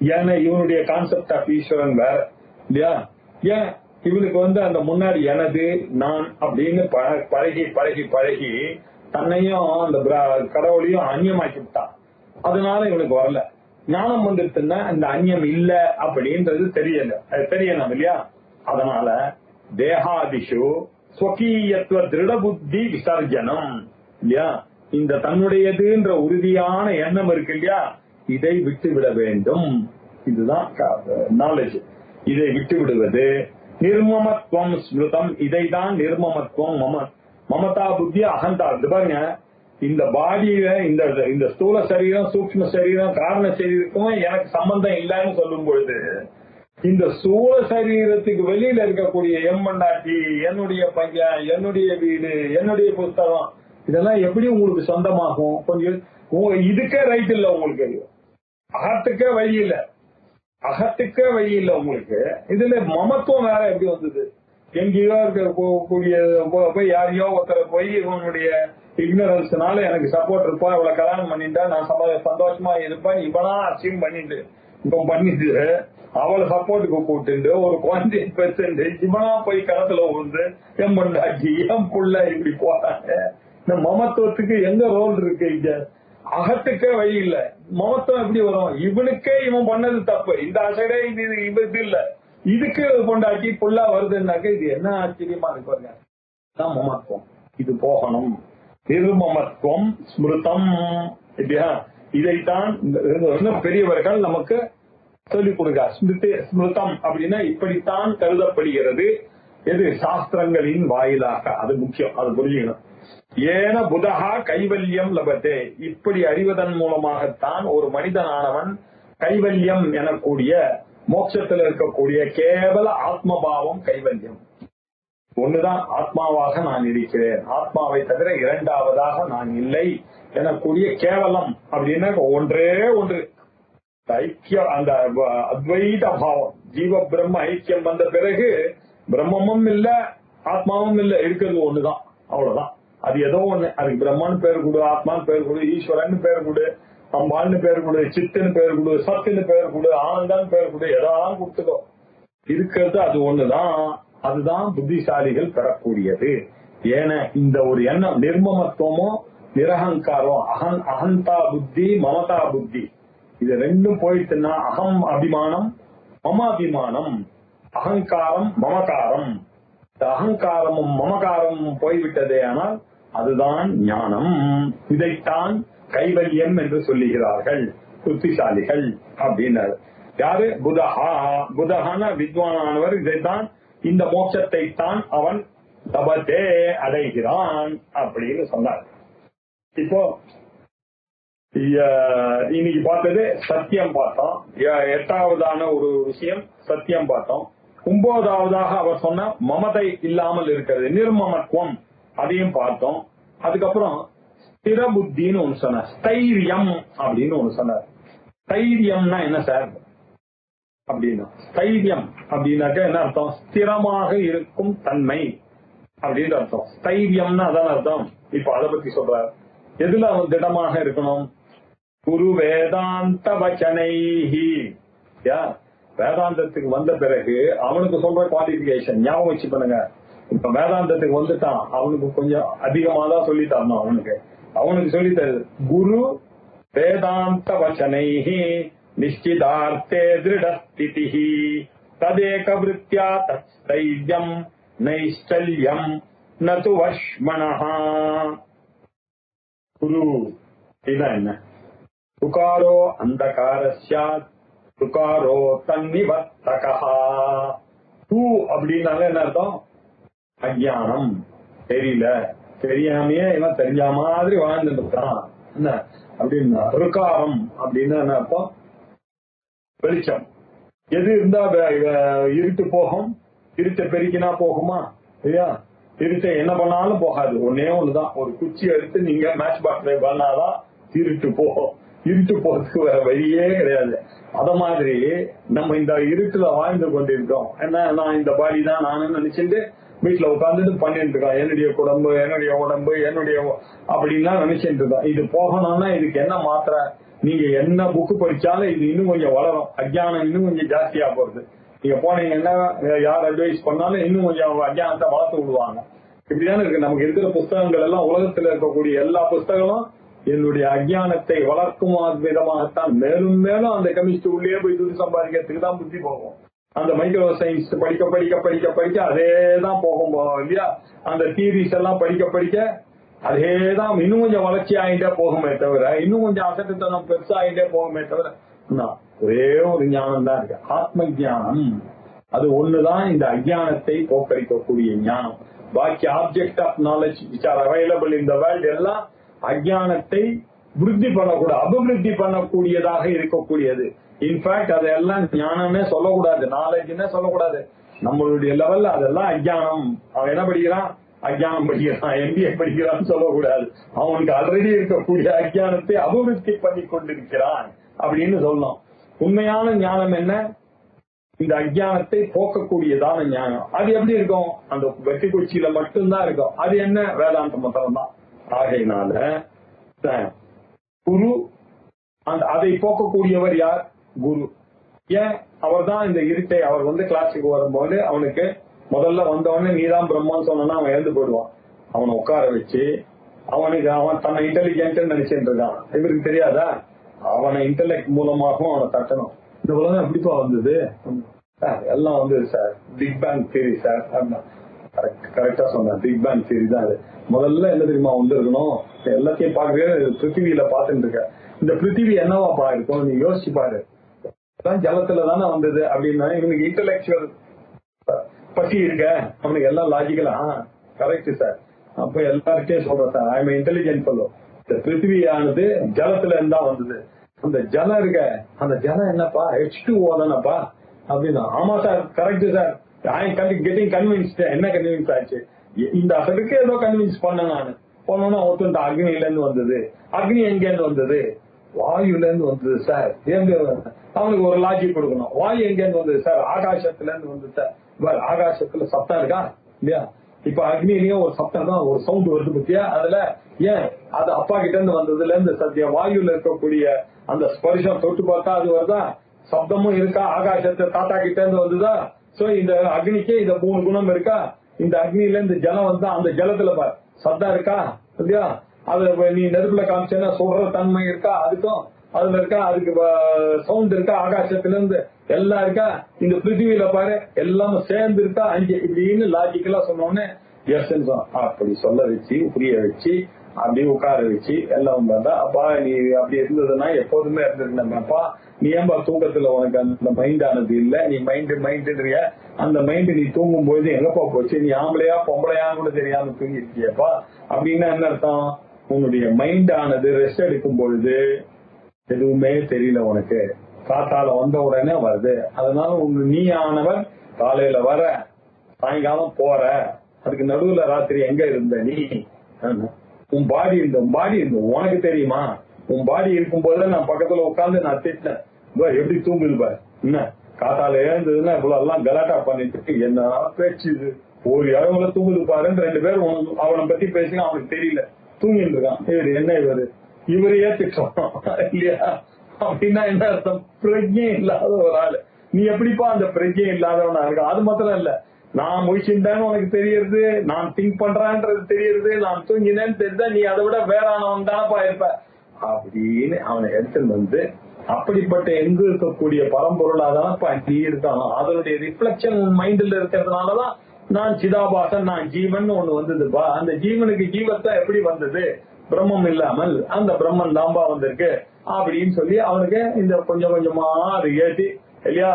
ஏன்னா இவனுடைய கான்செப்ட் ஆஃப் ஈஸ்வரன் வேற இல்லையா. ஏன் இவனுக்கு வந்து அந்த முன்னாடி எனது நான் அப்படின்னு பழகி பழகி பழகி தன்னையும் அந்த கடவுளையும் அந்நியமாக்கி விட்டான். அதனால இவனுக்கு வரல. ஞானம் வந்துருச்சுன்னா இந்த அந்நியம் இல்ல அப்படின்றது தெரியணும் இல்லையா. அதனால தேகாதிஷு ஸ்வகீயத்துவ திருட புத்தி விசர்ஜனம் இல்லையா. இந்த தன்னுடையதுன்ற உறுதியான எண்ணம் இருக்கு இல்லையா, இதை விட்டு விட வேண்டும். இதுதான் நாலேஜ். இதை விட்டு விடுவது நிர்மமத்துவம் ஸ்மிருதம். இதைதான் நிர்மமத்துவம் மமதா புத்தி அகந்தா. இது பாருங்க, இந்த பாடியில இந்த ஸ்தூல சரீரம், சூக்ஷ்ம சரீரம், காரண சரீரத்துக்கும் எனக்கு சம்பந்தம் இல்லைன்னு சொல்லும் பொழுது, இந்த ஸ்தூல சரீரத்துக்கு வெளியில இருக்கக்கூடிய எம்மண்டாட்டி, என்னுடைய பையன், என்னுடைய வீடு, என்னுடைய புத்தகம், இதெல்லாம் எப்படி உங்களுக்கு சொந்தமாகும்? கொஞ்சம் இதுக்கே ரைட் இல்ல உங்களுக்கு, அகத்துக்கே வழி இல்ல, அகத்துக்கே வழி இல்ல உங்களுக்கு. இதுல மமத்துவம் வேற எப்படி வந்தது? எங்கேயோ இருக்கக்கூடிய போய் யாரையோ ஒருத்தர போய் இவனுடைய இக்னரன்ஸ்னால எனக்கு சப்போர்ட் இருப்பா, இவ்வளவு கல்யாணம் பண்ணிட்டா நான் சந்தோஷமா இருப்பேன், இவனா அச்சீவ் பண்ணிட்டு இப்ப பண்ணிட்டு அவளை சப்போர்ட்டுக்கு கூப்பிட்டு ஒரு குவான்டிட்டி இவனா போய் களத்துல விழுந்து என் பண்ணாச்சு என் புள்ள இப்படி போறாங்க. இந்த மமத்துவத்துக்கு எங்க ரோல் இருக்கு? இங்க அகத்துக்கே வழி இல்ல. மமத்துவம் எப்படி வரும்? இவனுக்கே இவன் பண்ணது தப்பு, இந்த அசடே இது இல்ல, இதுக்கு கொண்டாட்டி புல்லா வருதுன்னாக்க இது என்ன ஆச்சரியமா இருப்பாங்க. மமத்துவம் இது போகணும். நிர்மமத்துவம் ஸ்மிருதம் இல்லையா. இதைத்தான் பெரியவர்கள் நமக்கு சொல்லிக் கொடுக்க. ஸ்மிருதம் அப்படின்னா இப்படித்தான் கருதப்படுகிறது. எது? சாஸ்திரங்களின் வாயிலாக. அது முக்கியம், அது புரியணும். ஏன புதகா கைவல்யம் லபத்தே. இப்படி அறிவதன் மூலமாகத்தான் ஒரு மனிதனானவன் கைவல்யம் எனக்கூடிய மோட்சத்தில் இருக்கக்கூடிய கேவல ஆத்மபாவம் கைவல்யம். ஒண்ணுதான் ஆத்மாவாக நான் இருக்கிறேன், ஆத்மாவை தவிர இரண்டாவதாக நான் இல்லை எனக்கூடிய கேவலம் அப்படின்னு ஒன்றே ஒன்று ஐக்கியம். அந்த அத்வைத பாவம் ஜீவ பிரம்ம ஐக்கியம் வந்த பிறகு பிரம்மமும் இல்ல ஆத்மாவும் இல்ல, இருக்கிறது ஒண்ணுதான், அவ்வளவுதான். அது ஏதோ ஒண்ணு, அதுக்கு பிரம்மன்னு பேர் கொடு, ஆத்மான்னு பேர் கொடு, ஈஸ்வரன் பேர் கொடு, அம்பாள்னு பேர் கொடு, சித்துன்னு பேர் கொடு, சத்துன்னு பேர் கொடு, ஆனந்தான்னு பேர் கொடு, எதாவது கொடுத்துக்கோ, இருக்கிறது அது ஒண்ணுதான். அதுதான் புத்திசாலிகள் பெறக்கூடியது. ஏன்னா இந்த ஒரு எண்ணம் நிர்மமத்துவமோ நிரகங்காரம், அகந்தா புத்தி மமதா புத்தி, இது ரெண்டும் போயிட்டுன்னா அகம் அபிமானம் மமாபிமானம், அகங்காரம் மமகாரம், அகங்காரமும் மமகாரமும் போய்விட்டதே ஆனால் அதுதான் ஞானம். இதைத்தான் கைவல்யம் என்று சொல்லுகிறார்கள் புத்திசாலிகள் அப்படின்னாரு. யாரு? புதஹா. புதஹான வித்வானானவர் இதைத்தான், இந்த மோட்சத்தை தான் அவன் தபத்தே அடைகிறான் அப்படின்னு சொன்னார். இப்போ இன்னைக்கு பார்த்தது சத்தியம் பார்த்தோம், 8வதான ஒரு விஷயம் சத்தியம் பார்த்தோம். 9வதாக அவர் சொன்ன மமதை இல்லாமல் இருக்கிறது நிர்மமத்துவம், அதையும் பார்த்தோம். அதுக்கப்புறம் ஸ்திர புத்தின்னு ஒண்ணு சொன்னார், ஸ்தைரியம் அப்படின்னு ஒண்ணு சொன்னார். ஸ்தைரியம்னா என்ன சார் அப்படின்னா, ஸ்தைரியம் அப்படின்னாக்க என்ன அர்த்தம்? ஸ்திரமாக இருக்கும் தன்மை அப்படின்னு அர்த்தம். ஸ்தைரியம்னா அதான் அர்த்தம். இப்ப அதை பத்தி சொல்றாரு. எதுல அவன் திடமாக இருக்கணும்? குரு வேதாந்த வச்சனைஹி. வேதாந்தத்துக்கு வந்த பிறகு அவனுக்கு சொல்ற குவாலிபிகேஷன் ஞாபகம் வச்சு பண்ணுங்க. இப்ப வேதாந்தத்துக்கு வந்துட்டான், அவனுக்கு கொஞ்சம் அதிகமா தான் சொல்லி தரணும். அவனுக்கு சொல்லி தருது குரு வேதாந்த வச்சனைஹி நிஷ்டிதார்த்தே திருடஸ்திதிஹி ததேக விருத்தியா தத்ஸ்தைர்யம் நைஷ்டல்யம் நது வஷ்மணஹா. குரு இதான் என்ன? துகாரோ அந்தகாரஸ்யாத் துகாரோ தன்னிவர்த்தகா. தூ அப்படின்னால என்ன அர்த்தம்? அஜ்ஞானம், தெரியல, தெரியாமையே இவன் தெரிஞ்ச மாதிரி வாழ்ந்துட்டு இருக்கான் என்ன அப்படின்னா. ருகாரம் அப்படின்னு என்ன அர்த்தம்? வெளிச்சம். எது இருந்தா இருட்டு போகும்? இருட்டை பெருக்கினா போகுமா? இல்லையா? இருட்டை என்ன பண்ணாலும் போகாது. ஒன்னே ஒண்ணுதான், ஒரு குச்சி எடுத்து நீங்க மேட்ச் பாக்ஸ் பண்ணாதான் இருட்டு போகும். இருட்டு போறதுக்கு வேற வழியே கிடையாது. அத மாதிரி நம்ம இந்த இருட்டுல வாழ்ந்து கொண்டிருக்கோம். என்ன, நான் இந்த பாடி தான் நான் நினைச்சிட்டு வீட்டுல உட்காந்துட்டு பண்ணிட்டு இருக்கோம். என்னுடைய உடம்பு என்னுடைய அப்படின்லாம் நினைச்சிட்டு இருக்கோம். இது போகணும்னா இதுக்கு என்ன மாத்திரை? நீங்க என்ன புக்கு படிச்சாலும் இது இன்னும் கொஞ்சம் வளரும், அஜ்ஞானம் இன்னும் கொஞ்சம் ஜாஸ்தியா போறது. நீங்க போனீங்கன்னா யார் அட்வைஸ் பண்ணாலும் இன்னும் கொஞ்சம் அஜ்ஞானத்தை வளர்த்து விடுவாங்க. இப்படிதானே இருக்கு. நமக்கு இருக்கிற புஸ்தகங்கள் எல்லாம், உலகத்துல இருக்கக்கூடிய எல்லா புஸ்தகங்களும் என்னுடைய அஜ்ஞானத்தை வளர்க்கும் விதமாகத்தான். மேலும் மேலும் அந்த கெமிஸ்ட்ரி உள்ளே போய் துணி சம்பாதிக்கிறதுக்கு தான் புத்தி போகும். அந்த மைக்ரோ சயின்ஸ் படிக்க படிக்க படிக்க படிக்க அதேதான் போகும் இல்லையா? அந்த தியரிஸ் எல்லாம் படிக்க படிக்க அதேதான் இன்னும் கொஞ்சம் வளர்ச்சி ஆகிட்டே போகுமே தவிர, இன்னும் கொஞ்சம் அசட்டுத்தனம் பெருசாகிட்டே போகுமே தவிர, ஒரே ஒரு ஞானம் தான் இருக்கு, ஆத்ம ஞானம். அது ஒண்ணுதான் இந்த அஜ்ஞானத்தை போக்கடிக்கக்கூடிய ஞானம். பாக்கி object of knowledge which are available in the world எல்லாம் அஜ்ஞானத்தை விருத்தி பண்ணக்கூடாது, அபிவிருத்தி பண்ணக்கூடியதாக இருக்கக்கூடியது. இன்ஃபேக்ட் அதெல்லாம் ஞானமே சொல்லக்கூடாது, நாலேஜ்னே சொல்லக்கூடாது. நம்மளுடைய லெவல்ல அதெல்லாம் அஜ்ஞானம். அவன் என்ன படிக்கிறான்? அஜ்ஞானம் படிக்கிறான், எம்பிஏ படிக்கிறான்னு சொல்லக்கூடாது. அவனுக்கு ஆல்ரெடி இருக்கக்கூடிய அஜ்ஞானத்தை அபிவிருத்தி பண்ணி கொண்டிருக்கிறான் அப்படின்னு சொல்லணும். உண்மையான ஞானம் என்ன? இந்த அஜ்ஞானத்தை போக்கக்கூடியதான ஞானம். அது எப்படி இருக்கும்? அந்த வெற்றி குச்சியில மட்டும்தான் இருக்கும். அது என்ன? வேதாந்த மந்திரம் தான். ஆகையினால குரு, அதை போக்கக்கூடியவர் யார்? குரு. ஏன்? அவர் தான் இந்த இருட்டை, அவர் கிளாஸுக்கு வரும்போது அவனுக்கு முதல்ல வந்தவொடனே நீதான் பிரம்மான்னு சொன்னா அவன் எழுந்து போயிடுவான். அவனை உட்கார வச்சு அவன் தன்னை இன்டெலிஜென்ட் நினைச்சிட்டு இருக்கான். இவருக்கு தெரியாதா? அவனை இன்டெலெக்ட் மூலமாகவும் அவனை தட்டணும். இந்த உலகம் எப்படிப்பா வந்தது? எல்லாம் வந்தது sir, big bang theory sir. கரெக்டா சொன்ன, பிக் பேங் தியரி தான் அது. முதல்ல என்ன தெரியுமா வந்திருக்கணும்? எல்லாத்தையும் பாக்குறது பிருத்திவியில பாத்துட்டு இருக்க. இந்த பிருத்திவி என்னவாப்பா இருக்கும்? நீ யோசிச்சு பாரு. ஜலத்துல தானே வந்தது அப்படின்னா இவனுக்கு இன்டெலெக்சுவல் பசி இருக்க, அவனுக்கு எல்லாம் லாஜிக்கலா கரெக்ட் சார். அப்ப எல்லார்கிட்டயும் சொல்றேன் sir, I am intelligent fellow. இந்த பிருத்திவியானது ஜலத்துல இருந்தா வந்தது. அந்த ஜலம் இருக்க, அந்த ஜலம் என்னப்பா H2O தானப்பா அப்படின்னா, ஆமா sir correct sir, I am getting convinced. என்ன கன்வின்ஸ் ஆச்சு? இந்த அசலுக்கு ஏதோ கன்வின்ஸ் பண்ண நான் போனோம்னா ஒருத்தன் அக்னியில இருந்து வந்தது. அக்னி எங்க இருந்து வந்தது? வாயுல இருந்து வந்தது சார். அவனுக்கு ஒரு லாஜிக் கொடுக்கணும். வாயு எங்க இருந்து வந்தது சார்? ஆகாசத்துல இருந்து வந்தது சார். ஆகாசத்துல சத்தம் இருக்கா இல்லையா? இப்ப அக்னிலையும் ஒரு சத்தம் தான், ஒரு சவுண்ட் வருது பத்தியா? அதுல ஏன் அது அப்பா கிட்ட இருந்து வந்ததுல இருந்து சத்திய வாயுல இருக்கக்கூடிய அந்த ஸ்பர்ஷம் தொட்டு பார்த்தா அது வருதா? சப்தமும் இருக்கா? ஆகாசத்தை தாத்தா கிட்ட இருந்து வந்ததா? சோ இந்த அக்னிக்கு இந்த 3 குணம் இருக்கா? இந்த அக்னில இருந்து ஜலம் வந்தா அந்த ஜலத்துல பார் சத்தம் இருக்கா இல்லையா? அது நீ நெருப்புல காமிச்சேன்னா சொல்ற தன்மை இருக்கா? அதுக்கும் அதுல இருக்கா? அதுக்கு சவுண்ட் இருக்கா? ஆகாசத்துல இருந்து எல்லாம் இருக்கா? இந்த பிருத்திவியில பாரு எல்லாமே சேர்ந்து இருக்கா? அங்கே இப்படின்னு லாஜிக்கலா சொன்னோன்னே எஸ் அப்படி சொல்ல வச்சு புரிய வச்சு அப்படியே உட்கார வச்சு எல்லாம் பார்த்தா, அப்பா நீ அப்படி இருந்ததுன்னா எப்போதுமே இருந்திருக்கணும்ப்பா. நீ ஏன்பா தூக்கத்துல உனக்கு அந்த மைண்ட் ஆனது இல்ல? நீ மைண்டுன்றிய அந்த மைண்ட் நீ தூங்கும் போது எங்கப்பா போச்சு? நீ ஆம்பளையா பொம்பளையான்னு கூட தெரியாம தூங்கி இருக்கியப்பா. அப்படின்னா என்ன அர்த்தம்? உன்னுடைய மைண்ட் ஆனது ரெஸ்ட் எடுக்கும் பொழுது எதுவுமே தெரியல உனக்கு. காத்தால வந்த உடனே வருது. அதனால நீ ஆனவன் காலையில வர சாயங்காலம் போற, அதுக்கு நடுவுல ராத்திரி எங்க இருந்த நீ? உன் பாடி இருந்த உனக்கு தெரியுமா? உன் பாடி இருக்கும் போது நான் பக்கத்துல உட்காந்து நான் திட்டினேன், எப்படி தூங்குது பாரு, என்ன காத்தால எழுந்ததுன்னா இவ்வளவு எல்லாம் கலாட்டா பண்ணிட்டு என்ன பேச்சு இது, ஒரு இடவுல தூங்குது பாருன்னு 2 பேரும் அவனை பத்தி பேசி அவனுக்கு தெரியல, தூங்கிட்டு இருக்கான். என்ன இவரையே திட்டம் இல்லையா? அப்படின்னா என்ன அர்த்தம்? பிரஜை இல்லாத ஒரு ஆளு. நீ எப்படிப்பா அந்த பிரஜை இல்லாதவனா இருக்க? அது மாத்திரம் இல்ல, நான் முயற்சிந்தேன்னு உனக்கு தெரியறது, நான் திங்க் பண்றான்றது தெரியறது, நான் தூங்கினேன்னு தெரிஞ்சா நீ அதை விட வேறானவன் தானப்பா இருப்ப அப்படின்னு அவனை எடுத்துட்டு வந்து, அப்படிப்பட்ட எங்க இருக்கக்கூடிய பரம்பொருளாதானப்பா நீ இருக்கானோ அதனுடைய ரிஃப்ளெக்ஷன் உன் மைண்ட்ல இருக்கிறதுனாலதான் நான் சிதாபாசன், நான் ஜீவன் ஒண்ணு வந்ததுப்பா. அந்த ஜீவனுக்கு ஜீவத்தை எப்படி வந்தது? பிரம்மம் இல்லாமல் அந்த பிரம்மன் தாம்பா வந்திருக்கு அப்படின்னு சொல்லி அவனுக்கு இந்த கொஞ்சம் கொஞ்சமா அது ஏற்றி இல்லையா?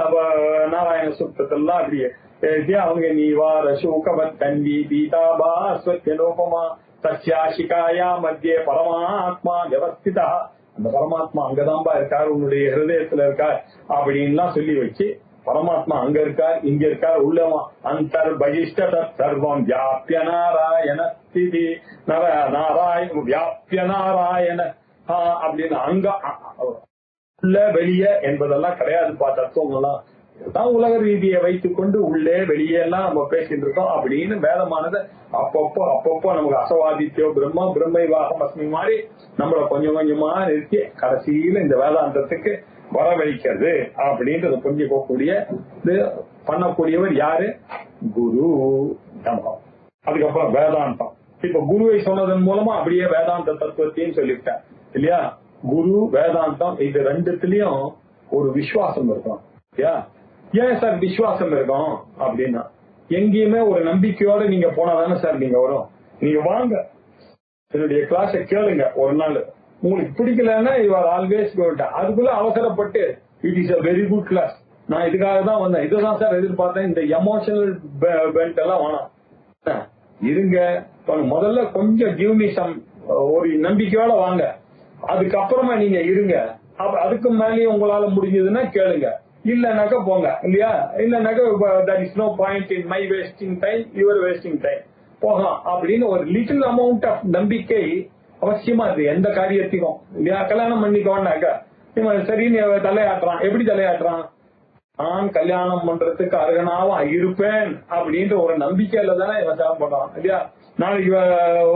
நாராயண சுத்தத்தெல்லாம் அப்படி ஏற்றி அவங்க நீ வார சூகவத் கண்டி பீதாபா ஸ்வத்யனோபமா சசியாசிகாயா மத்திய பரமாத்மா வியவஸ்திதா, அந்த பரமாத்மா அங்கதான்பா இருக்கார், உன்னுடைய ஹிருதயத்துல இருக்கார் அப்படின்லாம் சொல்லி வச்சு, பரமாத்மா அங்க இருக்கார் இங்க இருக்கார் உள்ளவா அந்தர் பகிஷ்ட சர்வம் வியாபிய நாராயண ஸ்திதி நாராயண வியாபிய நாராயண அப்படின்னு அங்க உள்ள வெளிய என்பதெல்லாம் கிடையாதுப்பா. தத்துவங்கள்லாம் தான் உலக ரீதியை வைத்துக் கொண்டு உள்ளே வெளியே எல்லாம் நம்ம பேசிட்டு இருக்கோம் அப்படின்னு வேதமானது அப்பப்போ நமக்கு அசவாதித்யோ பிரம்மா பிரம்மைவாகம் அஸ்மி மாதிரி நம்மள கொஞ்சம் கொஞ்சமா நிறுத்தி கடைசியில இந்த வேதாந்தத்துக்கு வரவழைக்கிறது அப்படின்றத புரிஞ்சுக்கக்கூடிய பண்ணக்கூடியவர் யாரு? குரு. அதுக்கப்புறம் வேதாந்தம். இப்ப குருவை சொன்னதன் மூலமா அப்படியே வேதாந்த தத்துவத்தையும் சொல்லிவிட்டேன் இல்லையா? குரு வேதாந்தம் இது ரெண்டுத்திலயும் ஒரு விசுவாசம் இருக்கும் இல்லையா? ஏன் சார் விசுவாசம் இருக்கும் அப்படின்னா, எங்கேயுமே ஒரு நம்பிக்கையோட நீங்க போனாதானே சார் நீங்க வரும். நீங்க வாங்க என்னுடைய கிளாஸ கேளுங்க ஒரு நாள், உங்களுக்கு பிடிக்கலன்னா யூ ஆர் ஆல்வேஸ் கோயிங். அதுக்குள்ள அவசரப்பட்டு it is a very good class, நான் இதுக்காக தான் வந்தேன், இதுதான் சார் எதிர்பார்த்தேன், இந்த எமோஷனல் பெல்ட் எல்லாம் வேணாம், இருங்க முதல்ல கொஞ்சம் கிவ் மீ சம், ஒரு நம்பிக்கையோட வாங்க, அதுக்கப்புறமா நீங்க இருங்க, அதுக்கு மேலேயும் உங்களால முடிஞ்சதுன்னா கேளுங்க, இல்லனாக்க போங்க இல்லையா? இல்லனாக்க there is no point in my wasting time, your wasting time, போகலாம் அப்படின்னு ஒரு லிட்டில் அமௌண்ட் ஆஃப் நம்பிக்கை அவசியமா இருக்கு எந்த காரியத்துக்கும் இல்லையா? கல்யாணம் பண்ணிக்கோன்னாக்கா இவன் சரின்னு தலையாட்டுறான், எப்படி தலையாட்டுறான்? நான் கல்யாணம் பண்றதுக்கு அருகனாவா இருப்பேன் அப்படின்ற ஒரு நம்பிக்கையில தானே இவன் சாப்பிடுறான் இல்லையா? நாளைக்கு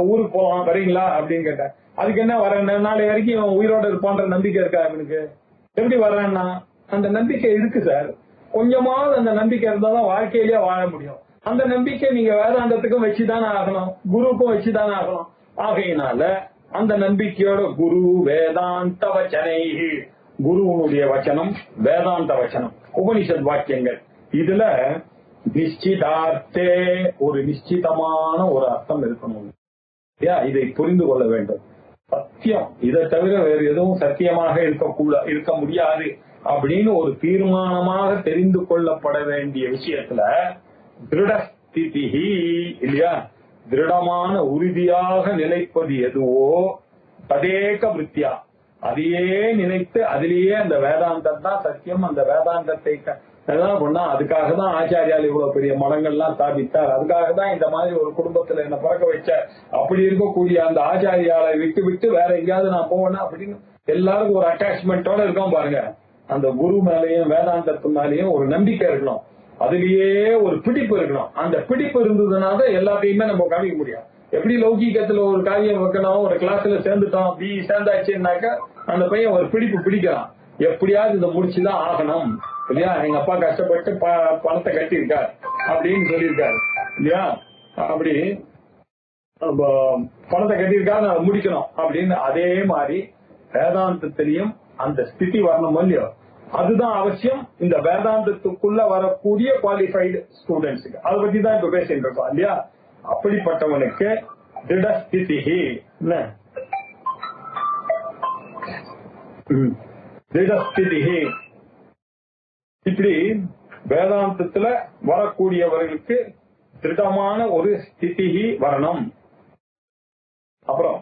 ஊருக்கு போவான் வரீங்களா அப்படின்னு கேட்டேன், அதுக்கு என்ன வரேன், நாளை வரைக்கும் இவன் உயிரோட இருப்பான்ற நம்பிக்கை இருக்கா இவனுக்கு? எப்படி வர்றேன்னா அந்த நம்பிக்கை இருக்கு சார், கொஞ்சமாவது அந்த நம்பிக்கை இருந்தாதான் வாழ்க்கையிலேயே வாழ முடியும். அந்த நம்பிக்கை நீங்க வேதாந்தத்துக்கும் வச்சுதானே ஆகணும், குருவுக்கும் வச்சுதானே ஆகணும். ஆகையினால அந்த நம்பிக்கையோட குரு வேதாந்த வச்சனை, குருவனுடைய வச்சனம் வேதாந்த வச்சனம், உபனிஷத் வாக்கியங்கள், இதுல நிச்சிதார்த்தே ஒரு நிச்சிதமான ஒரு அர்த்தம் இருக்கணும். இதை புரிந்து கொள்ள வேண்டும். சத்தியம் இதை தவிர வேறு எதுவும் சத்தியமாக இருக்க முடியாது அப்படின்னு ஒரு தீர்மானமாக தெரிந்து கொள்ளப்பட வேண்டிய விஷயத்துல திருடஸ்திதி இல்லையா? திருடமான உறுதியாக நிலைப்பது எதுவோ ததேக விருத்தியா, அதையே நினைத்து அதிலேயே அந்த வேதாந்தம் தான் சத்தியம். அந்த வேதாந்தத்தை பண்ணா அதுக்காக தான் ஆச்சாரியால் இவ்வளவு பெரிய மடங்கள்லாம் ஸ்தாபித்தார். அதுக்காக தான் இந்த மாதிரி ஒரு குடும்பத்துல என்ன பிறக்க வச்ச. அப்படி இருக்கக்கூடிய அந்த ஆச்சாரியாலை விட்டு விட்டு வேற எங்கேயாவது நான் போவேன்னா அப்படின்னு எல்லாருக்கும் ஒரு அட்டாச்மெண்டோட இருக்கோம் பாருங்க. அந்த குரு மேலேயும் வேதாந்தத்து மேலேயும் ஒரு நம்பிக்கை இருக்கணும், அதுலயே ஒரு பிடிப்பு இருக்கணும். அந்த பிடிப்பு இருந்ததுனால எல்லாத்தையுமே நம்ம கவனிக்க முடியும். எப்படி லௌகீகத்துல ஒரு காரியம் வைக்கணும், ஒரு கிளாஸ்ல சேர்ந்துட்டோம், சேர்ந்தாச்சுன்னாக்க அந்த பையன் ஒரு பிடிப்பு பிடிக்கிறான், எப்படியாவது இதை முடிச்சுதான் ஆகணும் இல்லையா. எங்க அப்பா கஷ்டப்பட்டு பணத்தை கட்டியிருக்காரு அப்படின்னு சொல்லியிருக்காரு இல்லையா, அப்படி பணத்தை கட்டியிருக்காரு நான் முடிக்கணும் அப்படின்னு. அதே மாதிரி வேதாந்தத்திலையும் அந்த ஸ்திதி வரணும் இல்லையோ, அதுதான் அவசியம் இந்த வேதாந்தத்துக்குள்ள வரக்கூடிய குவாலிஃபைடு ஸ்டூடெண்ட்ஸுக்கு. அதை பத்தி தான் இப்ப பேசிட்டு இருக்கோம் இல்லையா. அப்படிப்பட்டவனுக்கு திடஸ்திதி திடஸ்திதி, இப்படி வேதாந்தத்துல வரக்கூடியவர்களுக்கு திருடமான ஒரு ஸ்திதி வரணும். அப்புறம்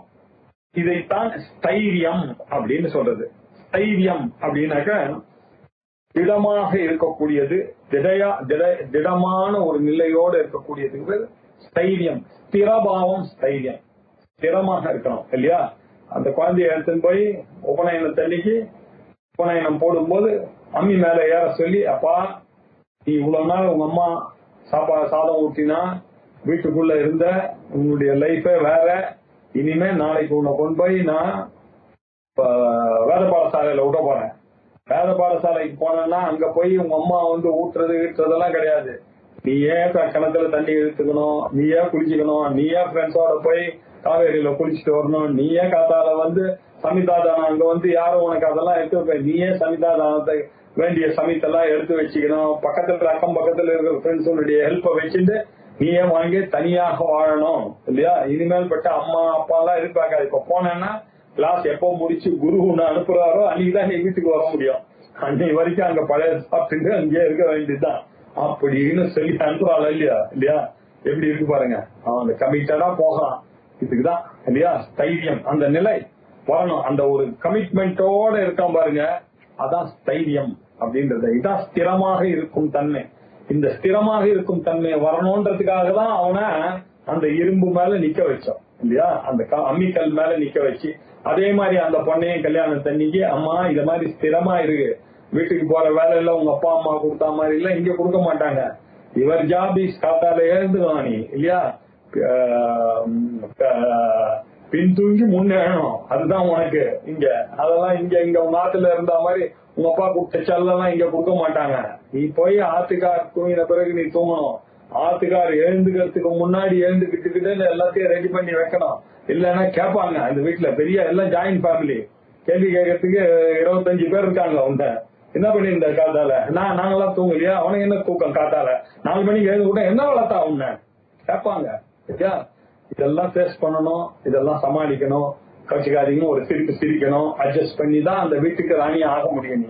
இதைத்தான் ஸ்தைரியம் அப்படின்னு சொல்றது. ஸ்தைரியம் அப்படின்னாக்க திடமாக இருக்கக்கூடியது, திடமான ஒரு நிலையோடு இருக்கக்கூடியதுக்கு ஸ்தைரியம். ஸ்திரபாவம் ஸ்தைரியம், ஸ்திரமாக இருக்கணும் இல்லையா. அந்த குழந்தைய எடுத்துன்னு போய் உபநயனத்தன்னைக்கு உபநயனம் போடும்போது அம்மி மேல ஏற சொல்லி, அப்பா நீ இவ்வளவு நாள் உங்க அம்மா சாதம் ஊட்டினா வீட்டுக்குள்ள இருந்த உன்னுடைய லைஃபே வேற, இனிமே நாளைக்கு உன்னை கொண்டு போய் நான் வேத பாடசாலையில விட போறேன். வேத பாடசாலைக்கு போனேன்னா அங்க போய் உங்க அம்மா ஊட்டுறதெல்லாம் கிடையாது. நீயே கிணத்துல தண்ணி இழுத்துக்கணும், நீயே குளிச்சுக்கணும், நீயே ஃப்ரெண்ட்ஸோட போய் காவேரியில குளிச்சுட்டு வரணும், நீயே காத்தால சமிதாதானம் அங்க யாரும் உனக்கு அதெல்லாம் எடுத்து நீயே சமிதாதானத்தை வேண்டிய சமயத்தெல்லாம் எடுத்து வச்சுக்கணும். பக்கத்துல அக்கம் பக்கத்துல இருக்கிற ஃப்ரெண்ட்ஸுடைய ஹெல்ப்பை வச்சுட்டு நீயே வாங்கி தனியாக வாழணும் இல்லையா. இனிமேல் பட்ட அம்மா அப்பா எல்லாம் இருப்பாங்க. இப்ப போனேன்னா கிளாஸ் எப்போ முடிச்சு குரு ஒண்ணு அனுப்புறாரோ அன்னைக்குதான் நீ வீட்டுக்கு வர முடியும். அன்னைக்கு வரைக்கும் அங்க பழைய சாப்பிட்டு அங்கேயே இருக்க வேண்டியதுதான் அப்படின்னு சொல்லி அனுப்புறாள் இல்லையா. இல்லையா எப்படி இருக்கு பாருங்க. அவன் கமிட்டடா போகலாம் இதுக்குதான் இல்லையா. ஸ்தைரியம் அந்த நிலை வரணும், அந்த ஒரு கமிட்மெண்டோட இருக்கான் பாருங்க, அதான் ஸ்தைரியம் அப்படின்றது. இதான் ஸ்திரமாக இருக்கும் தன்மை. இந்த ஸ்திரமாக இருக்கும் தன்மை வரணும்ன்றதுக்காக தான் அவனை அந்த இரும்பு மேல நிக்க வச்சோம் இல்லையா, அந்த அம்மிக்கல் மேல நிக்க வச்சு. அதே மாதிரி அந்த பொண்ணையும் கல்யாணம் தண்ணிக்கு, அம்மா இத மாதிரி ஸ்திரமா இருக்கு, வீட்டுக்கு போற வேலை எல்லாம் உங்க அப்பா அம்மா கொடுத்தா மாதிரி இல்ல இங்க கொடுக்க மாட்டாங்க. இவர் ஜாபிஸ் காத்தால எழுந்துக்கலாம் நீ இல்லையா, பின்தூங்கி முன்னேறணும், அதுதான் உனக்கு இங்க. அதெல்லாம் இங்க உங்க நாட்டுல இருந்த மாதிரி உங்க அப்பா கொடுத்த செல்லாம் இங்க கொடுக்க மாட்டாங்க. நீ போய் ஆத்துக்கார் தூங்கின பிறகு நீ தூங்கணும், ஆத்துக்கார் எழுந்துக்கிறதுக்கு முன்னாடி எழுந்துக்கிட்டு எல்லாத்தையும் ரெடி பண்ணி வைக்கணும். இல்லன்னா கேட்பாங்க அந்த வீட்டுல பெரிய எல்லாம் ஜாயிண்ட் ஃபேமிலி, கேள்வி கேட்கறதுக்கு 25 பேர் இருக்காங்க. உண்ட என்ன பண்ணிருந்த காத்தால, நாங்கெல்லாம் தூங்கலையா, அவனுக்கு என்ன தூக்கம் காத்தால 4 மணிக்கு எழுந்து கூட என்ன வளர்த்தா உன்ன கேட்பாங்க. இதெல்லாம் ஃபேஸ் பண்ணணும், இதெல்லாம் சமாளிக்கணும், கட்சிக்காரிங்க ஒரு சிரிக்கணும், அட்ஜஸ்ட் பண்ணி தான் அந்த வீட்டுக்கு ராணி ஆக முடியும் நீ.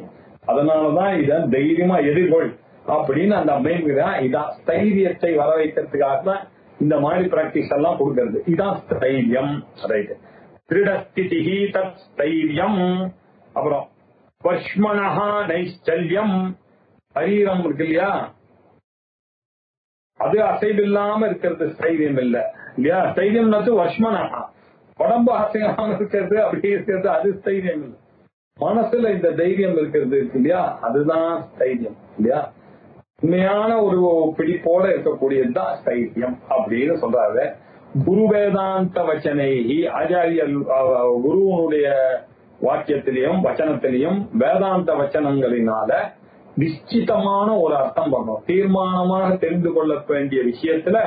அதனாலதான் இத தைரியமா எதிர்கொள் அப்படின்னு அந்த அமைப்புதான். இதான் ஸ்தைரியத்தை வர வைக்கிறதுக்காக தான் இந்த மாதிரி பிராக்டிஸ் எல்லாம் கொடுக்கறது. இதான் ஸ்தைரியம். ரைட், திருடஸ்திதி தத் ஸ்தைரியம். அப்புறம் வஷ்மனஹா நைஷ்சல்யம், சரீரம் இருக்கு இல்லையா, அது அசைவில்லாம இருக்கிறது ஸ்தைரியம் இல்ல இல்லையா. ஸ்தைரியம் வஷ்மனஹா, உடம்பு அசையாம இருக்கிறது அப்படி இருக்கிறது அது ஸ்தைரியம் இல்லை. மனசுல இந்த தைரியம் இருக்கிறது இருக்கு இல்லையா, அதுதான் ஸ்தைரியம் இல்லையா. உண்மையான ஒரு பிடிப்போட இருக்கக்கூடியதுதான் ஸ்தைரியம் அப்படின்னு சொல்றாரு. குரு வேதாந்த வச்சனைகி, ஆச்சாரியர் குருவனுடைய வாக்கியத்திலையும் வச்சனத்திலையும் வேதாந்த வச்சனங்களினால நிச்சிதமான ஒரு அர்த்தம் பண்ணணும். தீர்மானமாக தெரிந்து கொள்ள வேண்டிய விஷயத்துல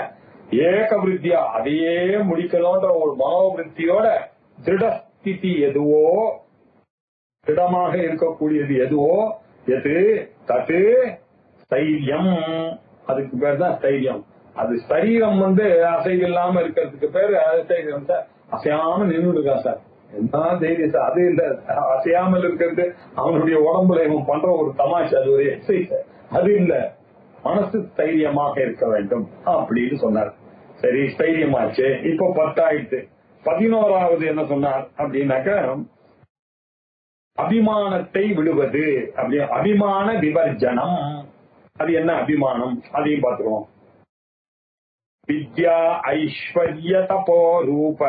ஏக விருத்தியா அதையே முடிக்கணும்ன்ற ஒரு மனோவிருத்தியோட திருடஸ்திதி எதுவோ, திடமாக இருக்கக்கூடியது எதுவோ, எது தது ஸ்தைரியம், அதுக்கு பேர் தான் ஸ்தைரியம். அது சரீரம் அசைவில்லாம இருக்கிறதுக்கு பேரு ஸ்தைரியம். சார் அசையாம நின்று இருக்கா சார், என்ன தைரியம் சார். அது இல்ல, அசையாமல் இருக்கிறது அவனுடைய உடம்புல இவன் பண்ற ஒரு தமாஷ், அது ஒரு எக்ஸசைஸ். அது இல்ல, மனசு தைரியமாக இருக்க வேண்டும் அப்படின்னு சொன்னார். சரி ஸ்தைரியமாச்சு. இப்ப 10 ஆயிடுச்சு. 11வது என்ன சொன்னார் அப்படின்னாக்க அபிமானத்தை விடுவது. அப்படி அபிமான விவர்ஜனம். அது என்ன அபிமானம் அதையும் பார்த்துருவோம். வித்யா ஐஸ்வர்ய தபோ ரூப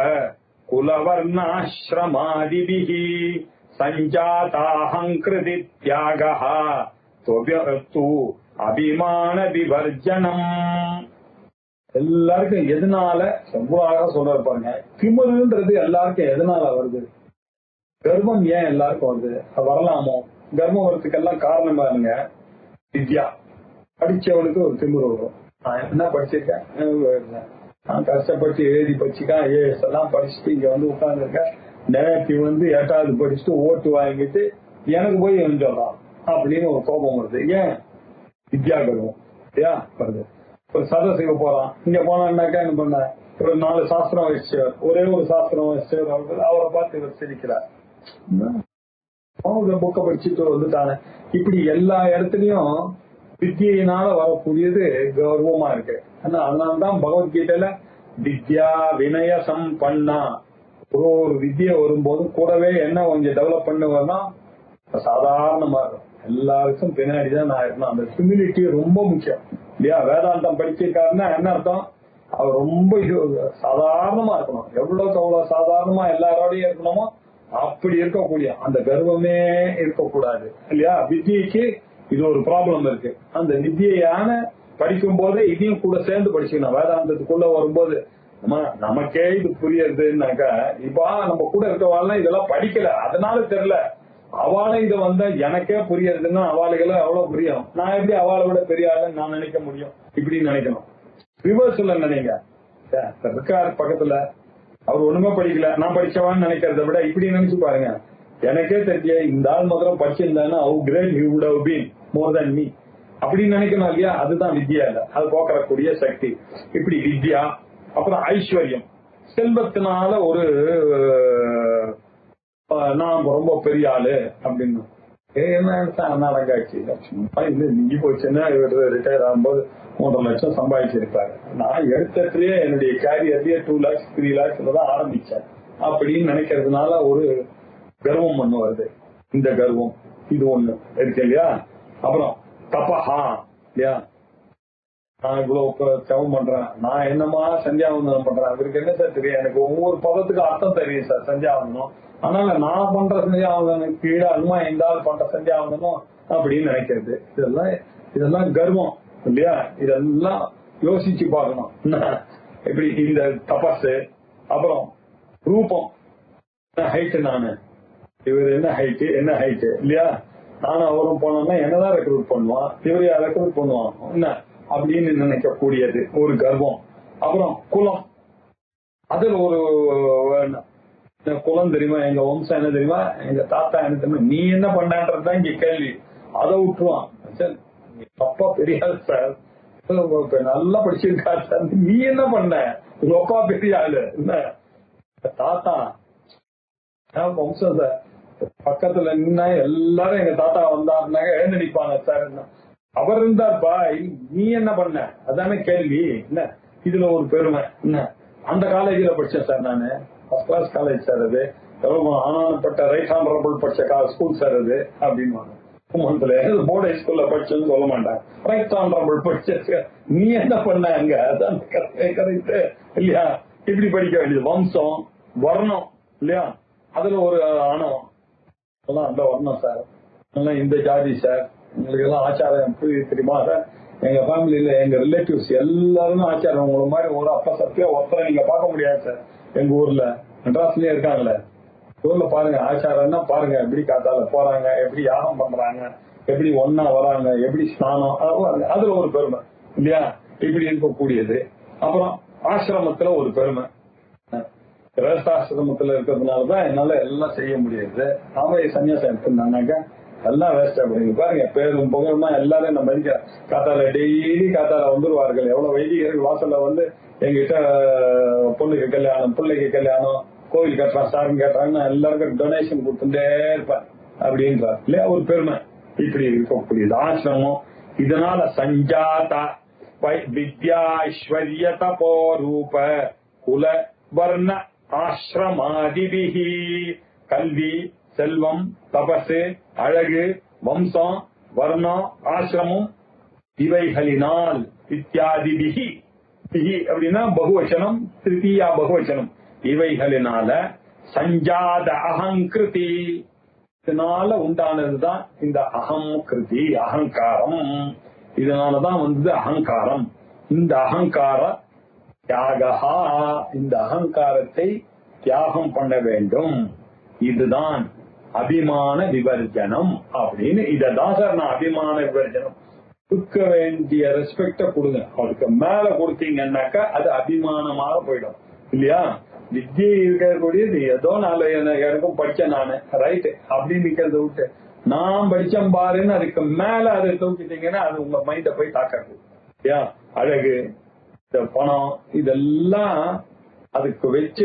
குலவர்ணாஸ்ரமாதிபிஹி சஞ்சாதாஹங்கிருதி தியாகஹ து அபிமான விவர்ஜனம். எல்லாருக்கும் எதனால செவ்வாக சொல்ற பாருங்க, திமிருன்றது எல்லாருக்கும் எதனால வருது? கர்வம் ஏன் எல்லாருக்கும் வருது? வரலாமோ? கர்வம் வரத்துக்கெல்லாம் காரணம் பாருங்க, வித்யா. படிச்சவனுக்கு ஒரு திமிரு வரும். நான் என்ன படிச்சிருக்கேன், நான் கஷ்டப்பட்டு எழுதி படிச்சுக்கேன், ஏஎஸ் எல்லாம் படிச்சுட்டு இங்க வந்து உட்கார்ந்துருக்கேன், நேரத்தி வந்து 8வது படிச்சுட்டு ஓட்டு வாங்கிட்டு எனக்கு போய் சொல்றான் அப்படின்னு ஒரு கோபம் வருது. ஏன்? வித்யா கர்வம் வருது. ஒரு சதசுக்கு போறான், இங்க போனான்னாக்கா என்ன பண்ண, ஒரு 4 சாஸ்திரம் வச்சவர், ஒரே ஒரு சாஸ்திரம் வச்சவர், அவரை பார்த்து இவர் சிரிக்கிறார், புக்க படிச்சுட்டு வந்துட்டானே. இப்படி எல்லா இடத்துலயும் வித்தியினால வரக்கூடியது கௌரவமா இருக்கு. அதனால்தான் பகவத்கீதையில வித்யா வினய சம்பன்னா, ஒரு வித்தியை வரும்போது கூடவே என்ன கொஞ்சம் டெவலப் பண்ணுவதுன்னா சாதாரணமா இருக்கும். எல்லாருக்கும் பின்னாடிதான் நான் இருக்கணும். அந்த ஹியூமிலிட்டி ரொம்ப முக்கியம் இல்லையா? வேதாந்தம் படிச்சிருக்காருன்னா என்ன அர்த்தம்? அவர் ரொம்ப சாதாரணமா இருக்கணும். எவ்வளவுக்கு அவ்வளவு சாதாரணமா எல்லாரோடையும் இருக்கணுமோ அப்படி இருக்கக்கூடிய அந்த கர்வமே இருக்கக்கூடாது இல்லையா? வித்தியைக்கு இது ஒரு ப்ராப்ளம் இருக்கு. அந்த வித்தியான படிக்கும் போதே இதையும் கூட சேர்ந்து படிச்சுக்கணும். வேதாந்தத்துக்குள்ள வரும்போது நமக்கே இது புரியுதுன்னாக்கா, இப்ப நம்ம கூட இருக்கவாள்லாம் இதெல்லாம் படிக்கல, அதனால தெரியல. அவளை இது வந்தா எனக்கே புரியுதுன்னா அவளுகளை அவ்வளவு புரியும். நான் எப்படி அவளை விட பெரிய ஆளுன்னு நான் நினைக்க முடியும்? இப்படின்னு நினைக்கணும். ரிவர்ஸ்ல நினைங்க. இருக்காரு பக்கத்துல, அவர் ஒண்ணுமே படிக்கல, நான் படிச்சவான்னு நினைக்கிறத விட இப்படி நினைச்சு பாருங்க, எனக்கே தெரிய இந்த ஆள் முதல்ல படிச்சிருந்தாங்கன்னா how great he would have been more than me அப்படின்னு நினைக்கணும் இல்லையா? அதுதான் வித்யா. இல்ல அது போக்கக்கூடிய சக்தி. இப்படி வித்யா. அப்புறம் ஐஸ்வர்யம், செல்வத்தினால ஒரு நான் ரொம்ப பெரிய ஆளு அப்படின்னு என்ன நாடகாட்சி நீங்கி போச்சுன்னா இவர் ரிட்டையர் ஆகும்போது 3.5 லட்சம் சம்பாதிச்சிருப்பாரு. நான் எடுத்ததுலயே என்னுடைய கேரியர்லயே 2 lakhs 3 lakhs தான் ஆரம்பிச்சேன் அப்படின்னு நினைக்கிறதுனால ஒரு கர்வம் ஒண்ணு வருது. இந்த கர்வம் இது ஒண்ணு இருக்கு இல்லையா? அப்புறம் தபஹா இல்லையா? நான் இவ்வளவு தவம் பண்றேன், நான் என்னமா சந்தியாவந்தனம் பண்றேன், அவருக்கு என்ன சார் தெரியும்? எனக்கு ஒவ்வொரு பதத்துக்கு அர்த்தம் தெரியும் சார் சந்தியாவந்தனம். அதனால நான் பண்ற சந்தியாவந்தனுக்கு கீழே அனுமா இந்த ஆள் பண்ற சந்தியாவந்தனம் அப்படின்னு நினைக்கிறது. இதெல்லாம் கர்வம் இல்லையா? இதெல்லாம் யோசிச்சு பார்க்கணும். இப்படி இந்த தபஸ். அப்புறம் ரூபம், ஹைட்டு, நானு இவர் என்ன ஹைட்டு இல்லையா? நானும் அவரும் போனோம்னா என்னதான் ரெக்ரூட் பண்ணுவான், இவரையா ரெக்ரூட் பண்ணுவான் என்ன அப்படின்னு நினைக்கக்கூடியது ஒரு கர்வம். அப்புறம் குலம், அதுல ஒரு குலம் தெரியுமா, எங்க வம்சம் என்ன தெரியுமா, எங்க தாத்தா என்ன தெரியுமா, நீ என்ன பண்ணன்றதுதான் இங்க கேள்வி. அதை விட்டுருவான். அப்பா பெரிய ஆளு சார், நல்லா படிச்சிருக்காரு சார், நீ என்ன பண்ண, அப்பா பெரிய ஆளு என்ன தாத்தா வம்சம் சார். பக்கத்துல நின்னா எல்லாரும் எங்க தாத்தா வந்தாருனாங்க எழுந்திருப்பாங்க சார். அவர் இருந்தார்ப்பா, நீ என்ன பண்ண அதானே கேள்வி என்ன. இதுல ஒரு பெருமை என்ன, அந்த காலேஜ்ல படிச்சேன் சார், நானு ஃபர்ஸ்ட் கிளாஸ் காலேஜ் சார், அது எவ்வளவு ஆனானப்பட்ட ரைட் ஆனரபிள் படிச்ச ஸ்கூல் சார் அது அப்படின்னு. போர்டு ஸ்கூல்ல படிச்சேன்னு சொல்ல மாட்டேன், ரைட் ஆனரபிள் படிச்ச. நீ என்ன பண்ண அங்க, அதான் கரெக்ட் இல்லையா? இப்படி படிக்க வேண்டியது. வம்சம், வர்ணம் இல்லையா? அதுல ஒரு ஆணவம், அந்த வர்ணம் சார், இந்த ஜாதி சார், எங்களுக்கு எல்லாம் ஆச்சாரம் தெரியுமா சார்? எங்க ஃபேமிலியில எங்க ரிலேட்டிவ்ஸ் எல்லாருமே ஆச்சாரம். உங்களை மாதிரி ஒரு அப்பா சத்தியா ஒருத்தரை நீங்க பார்க்க முடியாது சார். எங்க ஊர்ல மெட்ராஸ்லயே இருக்காங்களே, ஊர்ல பாருங்க ஆச்சாரம்னா பாருங்க, எப்படி காத்தால போறாங்க, எப்படி யாகம் பண்றாங்க, எப்படி ஒன்னா வராங்க, எப்படி ஸ்நானம், அதுல ஒரு பெருமை இல்லையா? இப்படி இருக்கக்கூடியது. அப்புறம் ஆசிரமத்துல ஒரு பெருமை. கிரகஸ்தாசிரமத்துல இருக்கிறதுனாலதான் என்னால எல்லாம் செய்ய முடியாது. நாம சன்னியாசம் எடுத்துனாக்கா எல்லாம் வேஸ்ட் அப்படிங்க. பாருங்க பேரும் புகழுமா எல்லாரும் நம்ம காத்தால டெய்லி காத்தால வந்துருவார்கள். எவ்வளவு வைதிகர்கள் வாசல்ல வந்து எங்கிட்ட பொண்ணுக்கு கல்யாணம், பிள்ளைக்கு கல்யாணம், கோவில் கட்டுறான், சாருன்னு கேட்டாங்கன்னா எல்லாருக்கும் டொனேஷன் கொடுத்துட்டே இருப்பேன் அப்படின்றார் இல்லையா? ஒரு பெருமை. இப்படி இருக்கக்கூடியது ஆசிரமம். இதனால சஞ்சாதா வித்யா ஐஸ்வர்ய தபோ ரூப குல வர்ண ஆசிரமாதிபிஹி, கல்வி, செல்வம், தபசு, அழகு, வம்சம், வர்ணம், ஆசிரமம் இவைகளினால், இத்தியாதிபிஹி, பிஹி அப்படின்னா பகுவச்சனம், திருத்தீயா பகுவச்சனம், இவைகளினால சஞ்சாத அகங்கிருதி, இதனால உண்டானதுதான் இந்த அகம் கிருதி, அகங்காரம். இதனாலதான் வந்தது அகங்காரம். இந்த அகங்கார தியாகா, இந்த அகங்காரத்தை தியாகம் பண்ண வேண்டும். இதுதான் அபிமான விவர்ஜனம் அப்படின்னு. இததான் சார் நான் அபிமான விவர்ஜனம். கொடுக்க வேண்டிய ரெஸ்பெக்ட கொடுங்க. அதுக்கு மேல கொடுத்தீங்கன்னாக்கா அது அபிமானமாக போயிடும் இல்லையா? வித்தியை இருக்கக்கூடியது ஏதோ நாலு எனக்கும் படிச்சேன் நானு ரைட் அப்படின்னு இருக்கிறத விட்டு நான் படிச்சேன் பாருன்னு அதுக்கு மேல அதை தூக்கிட்டீங்கன்னா அது உங்க மைண்ட போய் தாக்காது இல்லையா? அழகு, இந்த பணம், இதெல்லாம் அதுக்கு வச்சு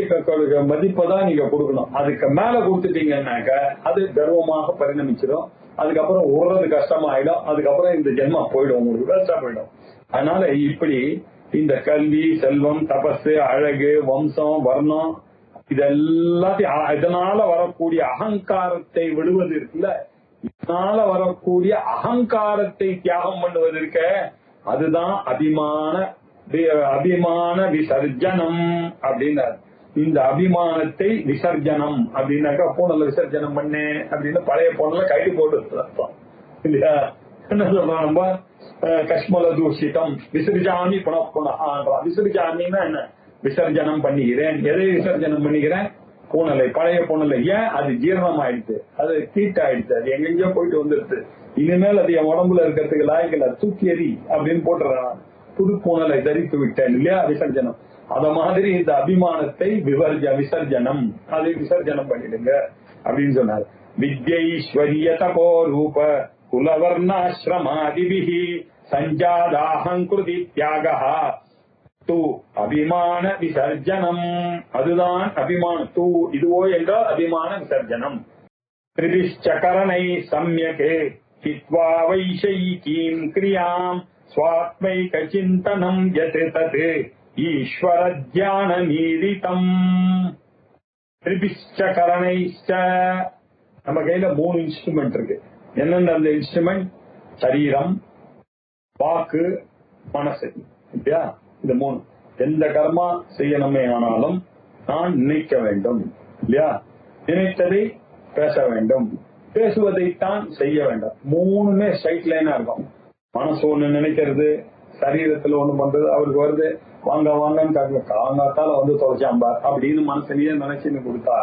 மதிப்பதான் நீங்க கொடுக்கணும். அதுக்கு மேல கொடுத்துட்டீங்கன்னாக்க அது கர்வமாக பரிணமிச்சிடும். அதுக்கப்புறம் உடுறது கஷ்டமாயிடும். அதுக்கப்புறம் இந்த ஜென்மம் போயிடும், உங்களுக்கு வேஸ்டா போயிடும். அதனால இப்படி இந்த கல்வி, செல்வம், தபசு, அழகு, வம்சம், வர்ணம் இதெல்லாத்தையும் இதனால வரக்கூடிய அகங்காரத்தை விடுவது இருக்குல்ல, இதனால வரக்கூடிய அகங்காரத்தை தியாகம் பண்ணுவது இருக்க, அதுதான் அபிமான விசர்ஜனம் அப்படின்னாரு. இந்த அபிமானத்தை விசர்ஜனம் அப்படின்னாக்கா பூனல விசர்ஜனம் பண்ணு அப்படின்னு பழைய பூனல கைது போட்டு அர்த்தம் இல்லையா? என்ன சொல்றோம் நம்ம? கஷ்மல தூஷிதம் விசர்ஜாமி புனப்புனஹான்றான். விசர்ஜாமின்னா என்ன? விசர்ஜனம் பண்ணிக்கிறேன். எதை விசர்ஜனம் பண்ணிக்கிறேன்? பூனலை, பழைய பூனலை. ஏன்? அது ஜீரணம் ஆயிடுச்சு, அது ஹீட் ஆயிடுச்சு, அது எங்கெங்கயோ போயிட்டு வந்துருது. இனிமேல் அது என் உடம்புல இருக்கிறதுக்கு லாய்க்கல, தூக்கி எறி அப்படின்னு போட்டுறான். புது பூனலை தரித்து விட்டேன் இல்லையா? விசர்ஜனம். அத மாதிரி இந்த அபிமானத்தை விசர்ஜனம், அதை விசர்ஜனம் பண்ணிடுங்க அப்படின்னு சொன்னார். வித்யைஸ்வரிய தபோ ரூப குலவர்ணாசிரமாதிபிஹி சஞ்சாதாஹங்கிருதி தியாகா தூ அபிமான விசர்ஜனம். அதுதான் அபிமானம். தூ இதுவோ என்றால் அபிமான விசர்ஜனம். திரிபிஷ்சகரணை சம்யகே ஹித்வா வைஷைகீம் கிரியாம் ஸ்வாத்மைக சிந்தனம் யத் தத் ஈஸ்வர தியானமீரிதம். திரிபிஷ்சகரணைச்ச, நம்ம கையில 3 இன்ஸ்ட்ருமெண்ட் இருக்கு. என்னென்ன அந்த இன்ஸ்ட்ருமெண்ட்? சரீரம், வாக்கு, மனசு இல்லையா? இந்த 3. எந்த கர்மா செய்யணுமே ஆனாலும் நான் நினைக்க வேண்டும் இல்லையா? நினைத்ததை பேச வேண்டும், பேசுவதைத்தான் செய்ய வேண்டும். 3மே ஸ்ட்ரைட் லைனா இருக்கும். மனசு ஒண்ணு நினைக்கிறது, சரீரத்துல ஒண்ணு பண்றது. அவருக்கு வருது வாங்க வாங்கன்னு காங்காத்தால வந்து தொலைச்சாம்பார் அப்படின்னு மனசுலயே நினைச்சுன்னு கொடுத்தா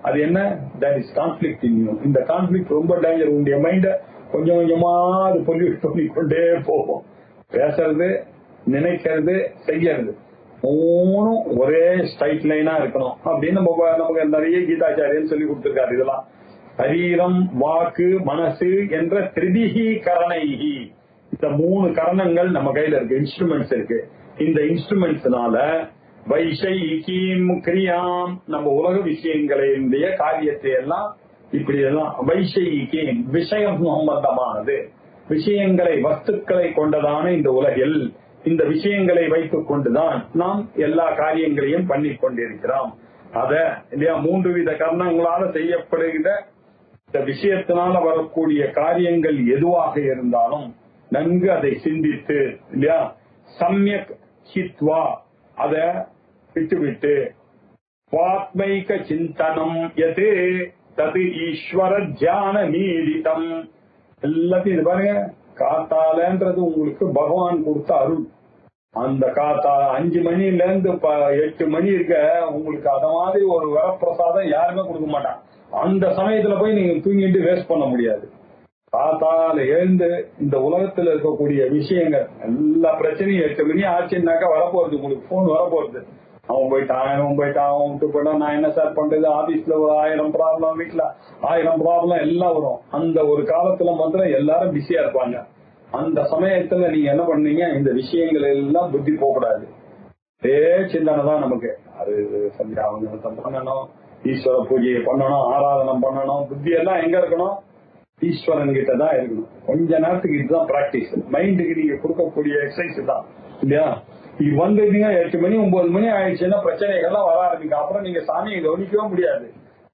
அது என்ன? That is conflict in you. இந்த கான்ஃபிளிக்ட் ரொம்ப டேஞ்சர். உங்களுடைய மைண்ட கொஞ்சம் கொஞ்சமா அது பொல்யூட் பண்ணிக்கொண்டே போகும். பேசுறது, நினைக்கிறது, செய்யறது 3ம் ஒரே ஸ்ட்ரைட் லைனா இருக்கணும் அப்படின்னு நமக்கு நிறைய கீதாச்சாரியன் சொல்லி கொடுத்திருக்காரு. இதெல்லாம் சரீரம், வாக்கு, மனசு என்ற திரிதிஹி கரணைஹி, இந்த 3 கரணங்கள் நம்ம கையில இருக்கு, இன்ஸ்ட்ருமெண்ட்ஸ் இருக்கு. இந்த இன்ஸ்ட்ருமெண்ட்ஸ்னால வைஷைகீம் கிரியாம், நம்ம உலக விஷயங்களுடைய காரியத்தை எல்லாம் இப்படி எல்லாம் வைஷைகீம் விஷயம் சம்பந்தமானது, விஷயங்களை, வஸ்துக்களை கொண்டதான இந்த உலகில் இந்த விஷயங்களை வைத்துக் கொண்டுதான் நாம் எல்லா காரியங்களையும் பண்ணி கொண்டிருக்கிறோம். அத இல்லையா 3 வித கர்ணங்களால செய்யப்படுகிற இந்த விஷயத்தினால வரக்கூடிய காரியங்கள் எதுவாக இருந்தாலும் நன்கு அதை சிந்தித்து இல்லையா சம்யக் ஹித்வா அத விட்டுவிட்டு சுவாத்மைக சிந்தனம் எது தது ஈஸ்வர தியான நீதிதம். எல்லாத்தையும் இது பாருங்க, காத்தாலன்றது உங்களுக்கு பகவான் கொடுத்த அருள். அந்த காத்தா 5 மணில இருந்து 8 மணி இருக்க உங்களுக்கு அத மாதிரி ஒரு வரப்பிரசாதம் யாருமே கொடுக்க மாட்டான். அந்த சமயத்துல போய் நீங்க தூங்கிட்டு வேஸ்ட் பண்ண முடியாது. காத்தால எழுந்து இந்த உலகத்துல இருக்கக்கூடிய விஷயங்கள் எல்லா பிரச்சனையும் 8 மணி ஆச்சுன்னாக்கா வரப்போறது, உங்களுக்கு போன் வரப்போறது. அவன் போயிட்டான், அவன் விட்டு போயிட்டான், நான் என்ன சார் பண்றது, ஆபீஸ்ல ஒரு 1000 ப்ராப்ளம், வீட்டுல 1000 ப்ராப்ளம் எல்லாம் வரும். அந்த ஒரு காலத்துல மாத்திரம் எல்லாரும் பிஸியா இருப்பாங்க. அந்த சமயத்துல நீங்க என்ன பண்ணீங்க, இந்த விஷயங்கள் எல்லாம் புத்தி போகக்கூடாது. அதே சிந்தனை தான் நமக்கு. அது சந்தியாவந்தனம் பண்ணணும், ஈஸ்வர பூஜையை பண்ணணும், ஆராதனம் பண்ணணும். புத்தி எல்லாம் எங்க இருக்கணும்? ஈஸ்வரன் கிட்ட தான் இருக்கணும். கொஞ்ச நேரத்துக்கு இதுதான் பிராக்டிஸ். மைண்டுக்கு நீங்க கொடுக்கக்கூடிய எக்ஸசைஸ் தான். இல்லையா? இது வந்துட்டீங்க 8 மணி 9 மணி ஆயிடுச்சுன்னா பிரச்சனைகள்லாம் வர ஆரம்பிக்கும். அப்புறம் நீங்க சாமியை கவனிக்கவே முடியாது.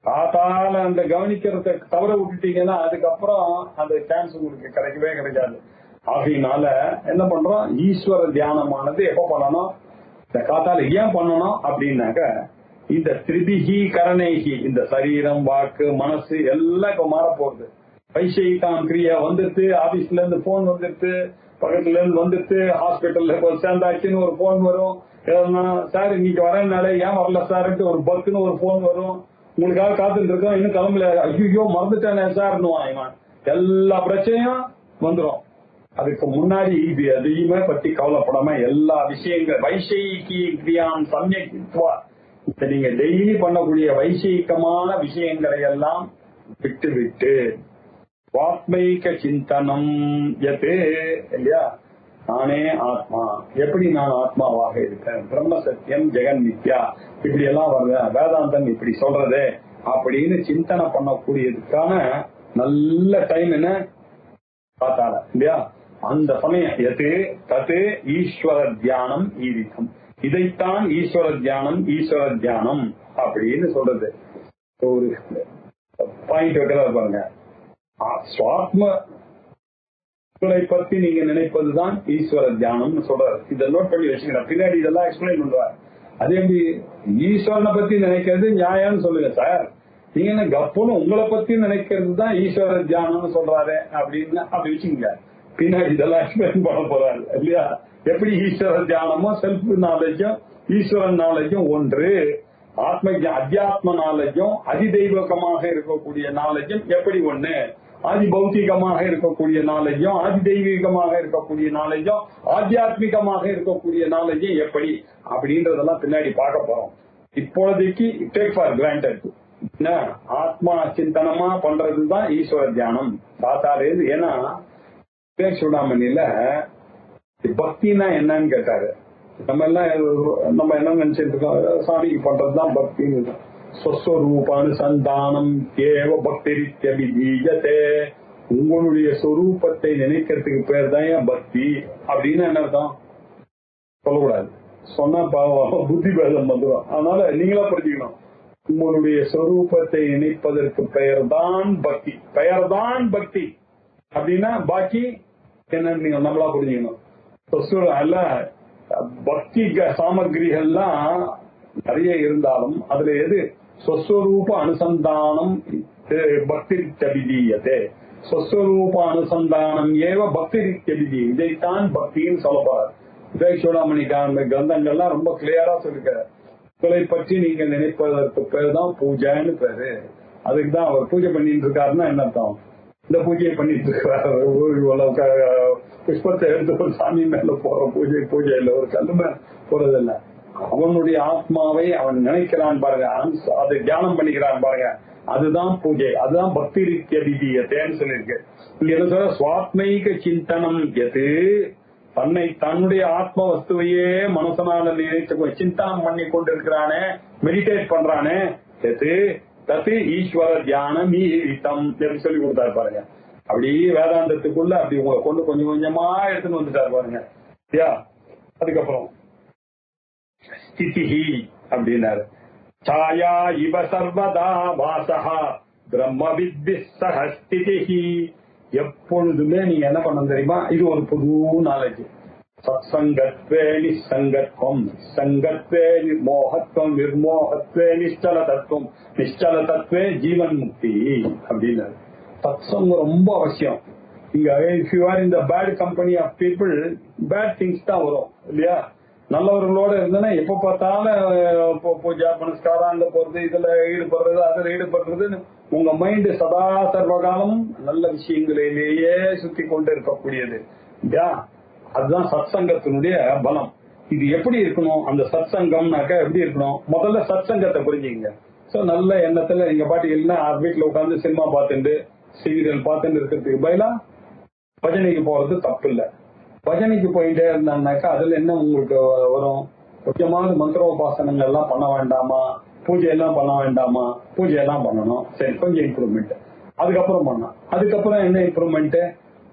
காத்தால அந்த கவனிக்கிறத தவற விட்டுட்டீங்கன்னா அதுக்கப்புறம் அந்த சான்ஸ் உங்களுக்கு கிடைக்கவே கிடைக்காது. ஆகையினால என்ன பண்றோம், ஈஸ்வர தியானமானது எப்ப பண்ணணும், இந்த காத்தால ஏன் பண்ணணும் அப்படின்னாக்க, இந்த திரிபிகி கரணேகி, இந்த சரீரம் வாக்கு மனசு எல்லாம் இப்ப மாற போகுது. வைஷயிகாம் கிரியா வந்துட்டு, ஆபீஸ்ல இருந்து போன் வந்துட்டு, பக்கத்துல இருந்து வந்துட்டு, ஹாஸ்பிட்டல்ல சேர்ந்தாச்சுன்னு ஒரு போன் வரும். சார் இன்னைக்கு வரனால ஏன் வரல சார்ட்டு ஒரு பக்குன்னு ஒரு போன் வரும். உங்களுக்காக காத்துட்டு இருக்கோம், இன்னும் கிளம்பல, ஐயோ மறந்துட்டேனே சார்னு எல்லா பிரச்சனையும் வந்துடும். அதுக்கு முன்னாடி இது எதையுமே பத்தி கவலைப்படாம எல்லா விஷயங்கள் வைஷயிகி கிரியான் சமயக்கித்வா, நீங்க டெய்லி பண்ணக்கூடிய வைஷயிகமான விஷயங்களை எல்லாம் விட்டு விட்டு வாத்மைக சிந்தனம் எது இல்லையா, நானே ஆத்மா, எப்படி நான் ஆத்மாவாக இருக்கேன், பிரம்ம சத்தியம் ஜெகன் மித்யா, இப்படி எல்லாம் வருது, வேதாந்தம் இப்படி சொல்றது அப்படின்னு சிந்தனை பண்ணக்கூடியதுக்கான நல்ல டைம் என்ன பார்த்தால இல்லையா. அந்த சமயம் எது தது ஈஸ்வர தியானம் ஈரிக்கம், இதைத்தான் ஈஸ்வர தியானம் அப்படின்னு சொல்றது. ஒரு பாயிண்ட் வைக்கிறார் பாருங்க, சுவாத்ம பத்தி நீங்க நினைப்பதுதான் ஈஸ்வர தியானம் சொல்றாரு. இதை நோட் பண்ணி வச்சுக்கிறேன், பின்னாடி இதெல்லாம் எக்ஸ்பிளைன் பண்ணுவார். அதே எப்படி ஈஸ்வரனை பத்தி நினைக்கிறது நியாயம்னு சொல்லுங்க சார், நீங்க என்ன கப்புன்னு உங்களை பத்தி நினைக்கிறது தான் ஈஸ்வர தியானம்னு சொல்றாரு அப்படின்னு அப்படி வச்சுங்க. பின்னாடி இதெல்லாம் எக்ஸ்பிளைன் பண்ண போறாரு இல்லையா. எப்படி ஈஸ்வர தியானமும் செல்ஃப் நாலேஜும் ஈஸ்வரன் நாலேஜும் ஒன்று, ஆத்ம அத்தியாத்ம நாலேஜும் அதிதெய்வகமாக இருக்கக்கூடிய நாலேஜும் எப்படி ஒண்ணு, ஆதி பௌத்திகமாக இருக்கக்கூடிய நாலேஜும் ஆதி தெய்வீகமாக இருக்கக்கூடிய நாலேஜும் ஆத்தியாத்மிகமாக இருக்கக்கூடிய நாலேஜும் எப்படி அப்படின்றதெல்லாம் பின்னாடி பார்க்க போறோம். இப்பொழுதைக்கு டேக் ஃபார் கிராண்டட் ஆத்மா சிந்தனமா பண்றதுதான் ஈஸ்வர தியானம் பார்த்தாலே. ஏன்னா சூடாமணியில பக்தினா என்னன்னு கேட்டாரு. நம்ம என்ன நினைச்சிட்டு இருக்கோம், சாமிக்கு பண்றதுதான் பக்தின்னு. ஸ்வஸ்வரூபானுசந்தானம் ஏவ பக்திரித்யபிதீயதே, உங்களுடைய சொரூபத்தை நினைக்கிறதுக்கு பேர் தான் பக்தி அப்படின்னு என்ன அர்த்தம் சொல்லக்கூடாது. சொன்னா புத்தி பேதம் வந்துடும். அதனால நீங்களா புரிஞ்சுக்கணும், உங்களுடைய சொரூபத்தை நினைப்பதற்கு பெயர்தான் பக்தி அப்படின்னா பாக்கி என்னன்னு நீங்க நம்மளா புரிஞ்சுக்கணும். அல்ல பக்தி சாமகிரிகள்லாம் நிறைய இருந்தாலும் அதுல எது ஸ்வஸ்வரூப அனுசந்தானம் பக்திரித்யபிதீயதே, ஸ்வஸ்வரூப அனுசந்தானம் ஏவ பக்திரித்யபிதி, இதைத்தான் பக்தின்னு சொல்லப்படுறார். விவேக் கிரந்தங்கள்லாம் ரொம்ப கிளியரா சொல்லிருக்காரு. உங்களை பற்றி நீங்க நினைப்பதற்கு பேர் தான் பூஜைன்னு பேரு. அதுக்குதான் அவர் பூஜை பண்ணிட்டு இருக்காருன்னா என்ன அர்த்தம், இந்த பூஜையை பண்ணிட்டு இருக்கிறாரு. புஷ்பத்தை எடுத்து ஒரு சாமி மேல போற பூஜை இல்ல, ஒரு கல்லு மேல போறதில்ல. அவனுடைய ஆத்மாவை அவன் நினைக்கிறான் பாருங்க, அதை தியானம் பண்ணிக்கிறான் பாருங்க, அதுதான் பூஜை, அதுதான் பக்தி ரீத்தியபிதீயத்தேன்னு சொல்லியிருக்கு. இங்க என்ன சொல்ற, சுவாத்மைக சிந்தனம் எது, தன்னுடைய ஆத்ம வஸ்துவையே மனசனால நினைத்து சிந்தனம் பண்ணி கொண்டிருக்கிறானே, மெடிடேட் பண்றானே, எது தத்து ஈஸ்வர தியானம் ஈரித்தம் சொல்லி கொடுத்தாரு பாருங்க. அப்படி வேதாந்தத்துக்குள்ள அப்படி உங்களை கொண்டு கொஞ்சம் கொஞ்சமா எடுத்துன்னு வந்துட்டாரு பாருங்க. அதுக்கப்புறம் ஸ்திதிஹி அப்படின்னாரு, சாயா இவ சர்வதா வாசஹா பிரம்மவித்பிஹ சஹ ஸ்திதிஹி. எப்பொழுதுமே நீங்க என்ன பண்ண தெரியுமா, இது ஒரு புது நாலேஜ். சத்சங்கத்வே நிசங்கத்வம், சங்கத்வே மோகத்வம், நிர்மோகத்வே நிச்சல தத்துவம், நிச்சல தத்துவே ஜீவன் முக்தி அப்படின்னாரு. சத்சங்கம் ரொம்ப அவசியம். இங்க if you are in the bad company of people, bad things தான் வரும் இல்லையா. நல்லவர்களோட இருந்தனா எப்ப பார்த்தாலும் பூஜா புனஸ்காரம் அங்க போறது, இதுல ஈடுபடுறது, அதுல ஈடுபடுறதுன்னு உங்க மைண்ட் சதா சர்வகாலம் நல்ல விஷயங்களிலேயே சுத்தி கொண்டு இருக்கக்கூடியது இல்லையா. அதுதான் சத்சங்கத்தினுடைய பலம். இது எப்படி இருக்கணும், அந்த சத்சங்கம்னாக்க எப்படி இருக்கணும், முதல்ல சத்சங்கத்தை புரிஞ்சுங்க. சோ நல்ல எண்ணத்துல நீங்க பாட்டு இல்லைன்னா வீட்டுல உட்காந்து சினிமா பார்த்துட்டு சீரியல் பார்த்துட்டு இருக்கிறதுக்கு பதிலா பஜனைக்கு போறது தப்பு இல்லை. பஜனைக்கு போயிட்டே இருந்தாங்கனாக்கா அதுல என்ன உங்களுக்கு வரும், முக்கியமான மந்திரோபாசனங்கள் எல்லாம் பண்ண வேண்டாமா, பூஜை எல்லாம் பண்ண வேண்டாமா, பூஜை எல்லாம் பண்ணணும், சரி கொஞ்சம் இம்ப்ரூவ்மெண்ட். அதுக்கப்புறம் பண்ணலாம், அதுக்கப்புறம் என்ன இம்ப்ரூவ்மெண்ட்,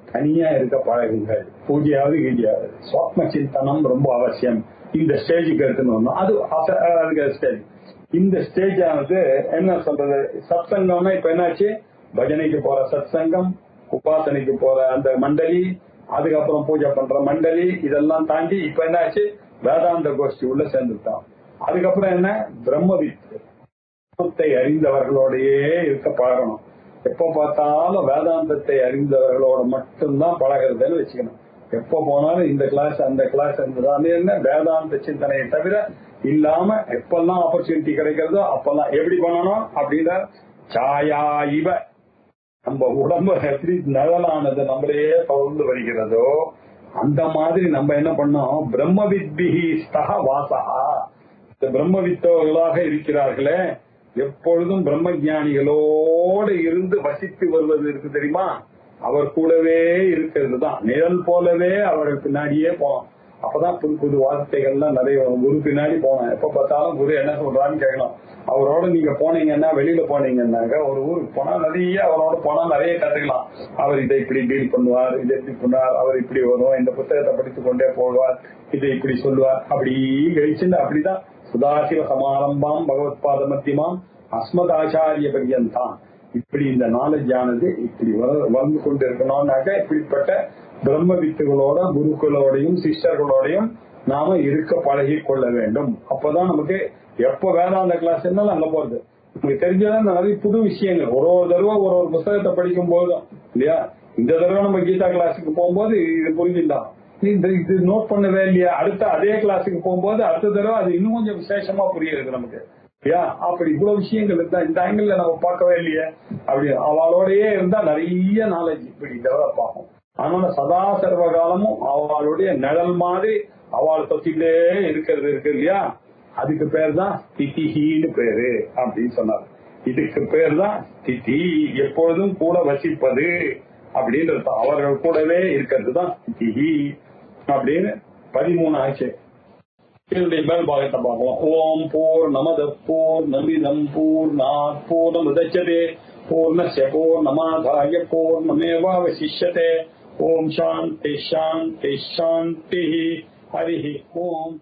தனியா இருக்க பழகுங்கள். பூஜையாவது கீஜையாவது சுவாத்ம சிந்தனம் ரொம்ப அவசியம். இந்த ஸ்டேஜுக்கு எடுத்துன்னு வரணும். அதுக்கு ஸ்டேஜ். இந்த ஸ்டேஜ் ஆனது என்ன சொல்றது, சத் சங்கம்னா இப்ப என்னாச்சு, பஜனைக்கு போற சத் சங்கம், உபாசனைக்கு போற அந்த மண்டலி, அதுக்கப்புறம் பூஜை பண்ற மண்டலி, இதெல்லாம் தாண்டி இப்ப என்னாச்சு வேதாந்த கோஷ்டி உள்ள சேர்ந்துட்டான். அதுக்கப்புறம் என்ன, பிரம்மவித்தை அறிந்தவர்களோடயே இருக்க பழகணும். எப்ப பார்த்தாலும் வேதாந்தத்தை அறிந்தவர்களோட மட்டும்தான் பழகிறதுன்னு வச்சுக்கணும். எப்ப போனாலும் இந்த கிளாஸ் அந்த கிளாஸ் என்ன வேதாந்த சிந்தனையை தவிர இல்லாம எப்பெல்லாம் ஆப்பர்ச்சுனிட்டி கிடைக்கிறதோ அப்பெல்லாம் எப்படி பண்ணணும் அப்படின்னா, சாயா இவ நம்ம உடம்பு எப்படி நிழலானது நம்மளையே பகிர்ந்து வருகிறதோ அந்த மாதிரி நம்ம என்ன பண்ணோம், பிரம்மவித்பிஹி ஸ்தஹ வாசஹா, இந்த பிரம்மவித்தவர்களாக இருக்கிறார்களே எப்பொழுதும் பிரம்ம ஞானிகளோடு இருந்து வசித்து வருவது இருக்கு தெரியுமா, அவர் கூடவே இருக்கிறது தான். நிழல் போலவே அவர்கள் பின்னாடியே போனோம். அப்பதான் புது புது வார்த்தைகள்லாம் நிறைய வரும். குரு பின்னாடி போனோம். எப்ப பார்த்தாலும் குரு என்ன சொல்றான்னு கேட்கணும். அவரோட நீங்க போனீங்கன்னா, வெளியில போனீங்கன்னாக்க ஒரு ஊருக்கு போனா நிறைய அவரோட போனா நிறைய கத்துக்கலாம். அவர் இதை இப்படி டீல் பண்ணுவார், இதை இப்படி பண்ணுவார், அவர் இப்படி வரும், இந்த புத்தகத்தை படித்துக் கொண்டே போடுவார், இதை இப்படி சொல்லுவார், அப்படி கழிச்சுட்டு அப்படிதான் சுதாசிவ சமாரம்பாம் பகவத் பாத மத்தியமாம் அஸ்மத் ஆச்சாரிய பரியந்தான். இப்படி இந்த நாலேஜ் ஆனது இப்படி வளர்ந்து கொண்டு இருக்கணும்னாக்க இப்படிப்பட்ட பிரம்ம வித்துகளோட குருக்களோடையும் சிஸ்டர்களோடையும் நாம இருக்க பழகி கொள்ள வேண்டும். அப்பதான் நமக்கு எப்ப வேதாந்த கிளாஸ் இருந்தாலும் அங்க போறது நமக்கு தெரிஞ்சதான் நிறைய புது விஷயங்கள். ஒரு தடவை ஒரு புத்தகத்தை படிக்கும் போதும் இல்லையா, இந்த தடவை நம்ம கீதா கிளாஸுக்கு போகும்போது இது புரிஞ்சுதான், இது நோட் பண்ணவே இல்லையா, அடுத்த அதே கிளாஸுக்கு போகும்போது அடுத்த தடவை அது இன்னும் கொஞ்சம் விசேஷமா புரியுது நமக்கு இல்லையா. அப்படி இவ்வளவு விஷயங்கள் இருந்தா இந்த ஆங்கிள் நம்ம பார்க்கவே இல்லையே, அப்படி அவளோடயே இருந்தா நிறைய நாலேஜ் இப்படி டெவலப் ஆகும். அதனால சதா சர்வ காலமும் அவளுடைய நிழல் மாதிரி அவள் தொத்திலே இருக்கிறது இருக்கு இல்லையா, அதுக்கு பேர் தான் திதிஹின்னு பேரு அப்படின்னு சொன்னார். இதுக்கு பேர் தான் திதி, எப்பொழுதும் கூட வசிப்பது அப்படின்றது. அவர்கள் கூடவே இருக்கிறது தான் திதிஹி அப்படின்னு 13 ஆச்சு. இதனுடைய மேல் பாகத்தை பார்க்கலாம். ஓம் பூர்ணமத பூர்ணமிதம் பூர்ணாத் பூர்ணமுதச்யதே பூர்ணஸ்ய பூர்ணமாதாய பூர்ணமேவாவசிஷ்யதே. ஓம் சாந்தி சாந்தி சாந்தி. ஹரி ஓம்.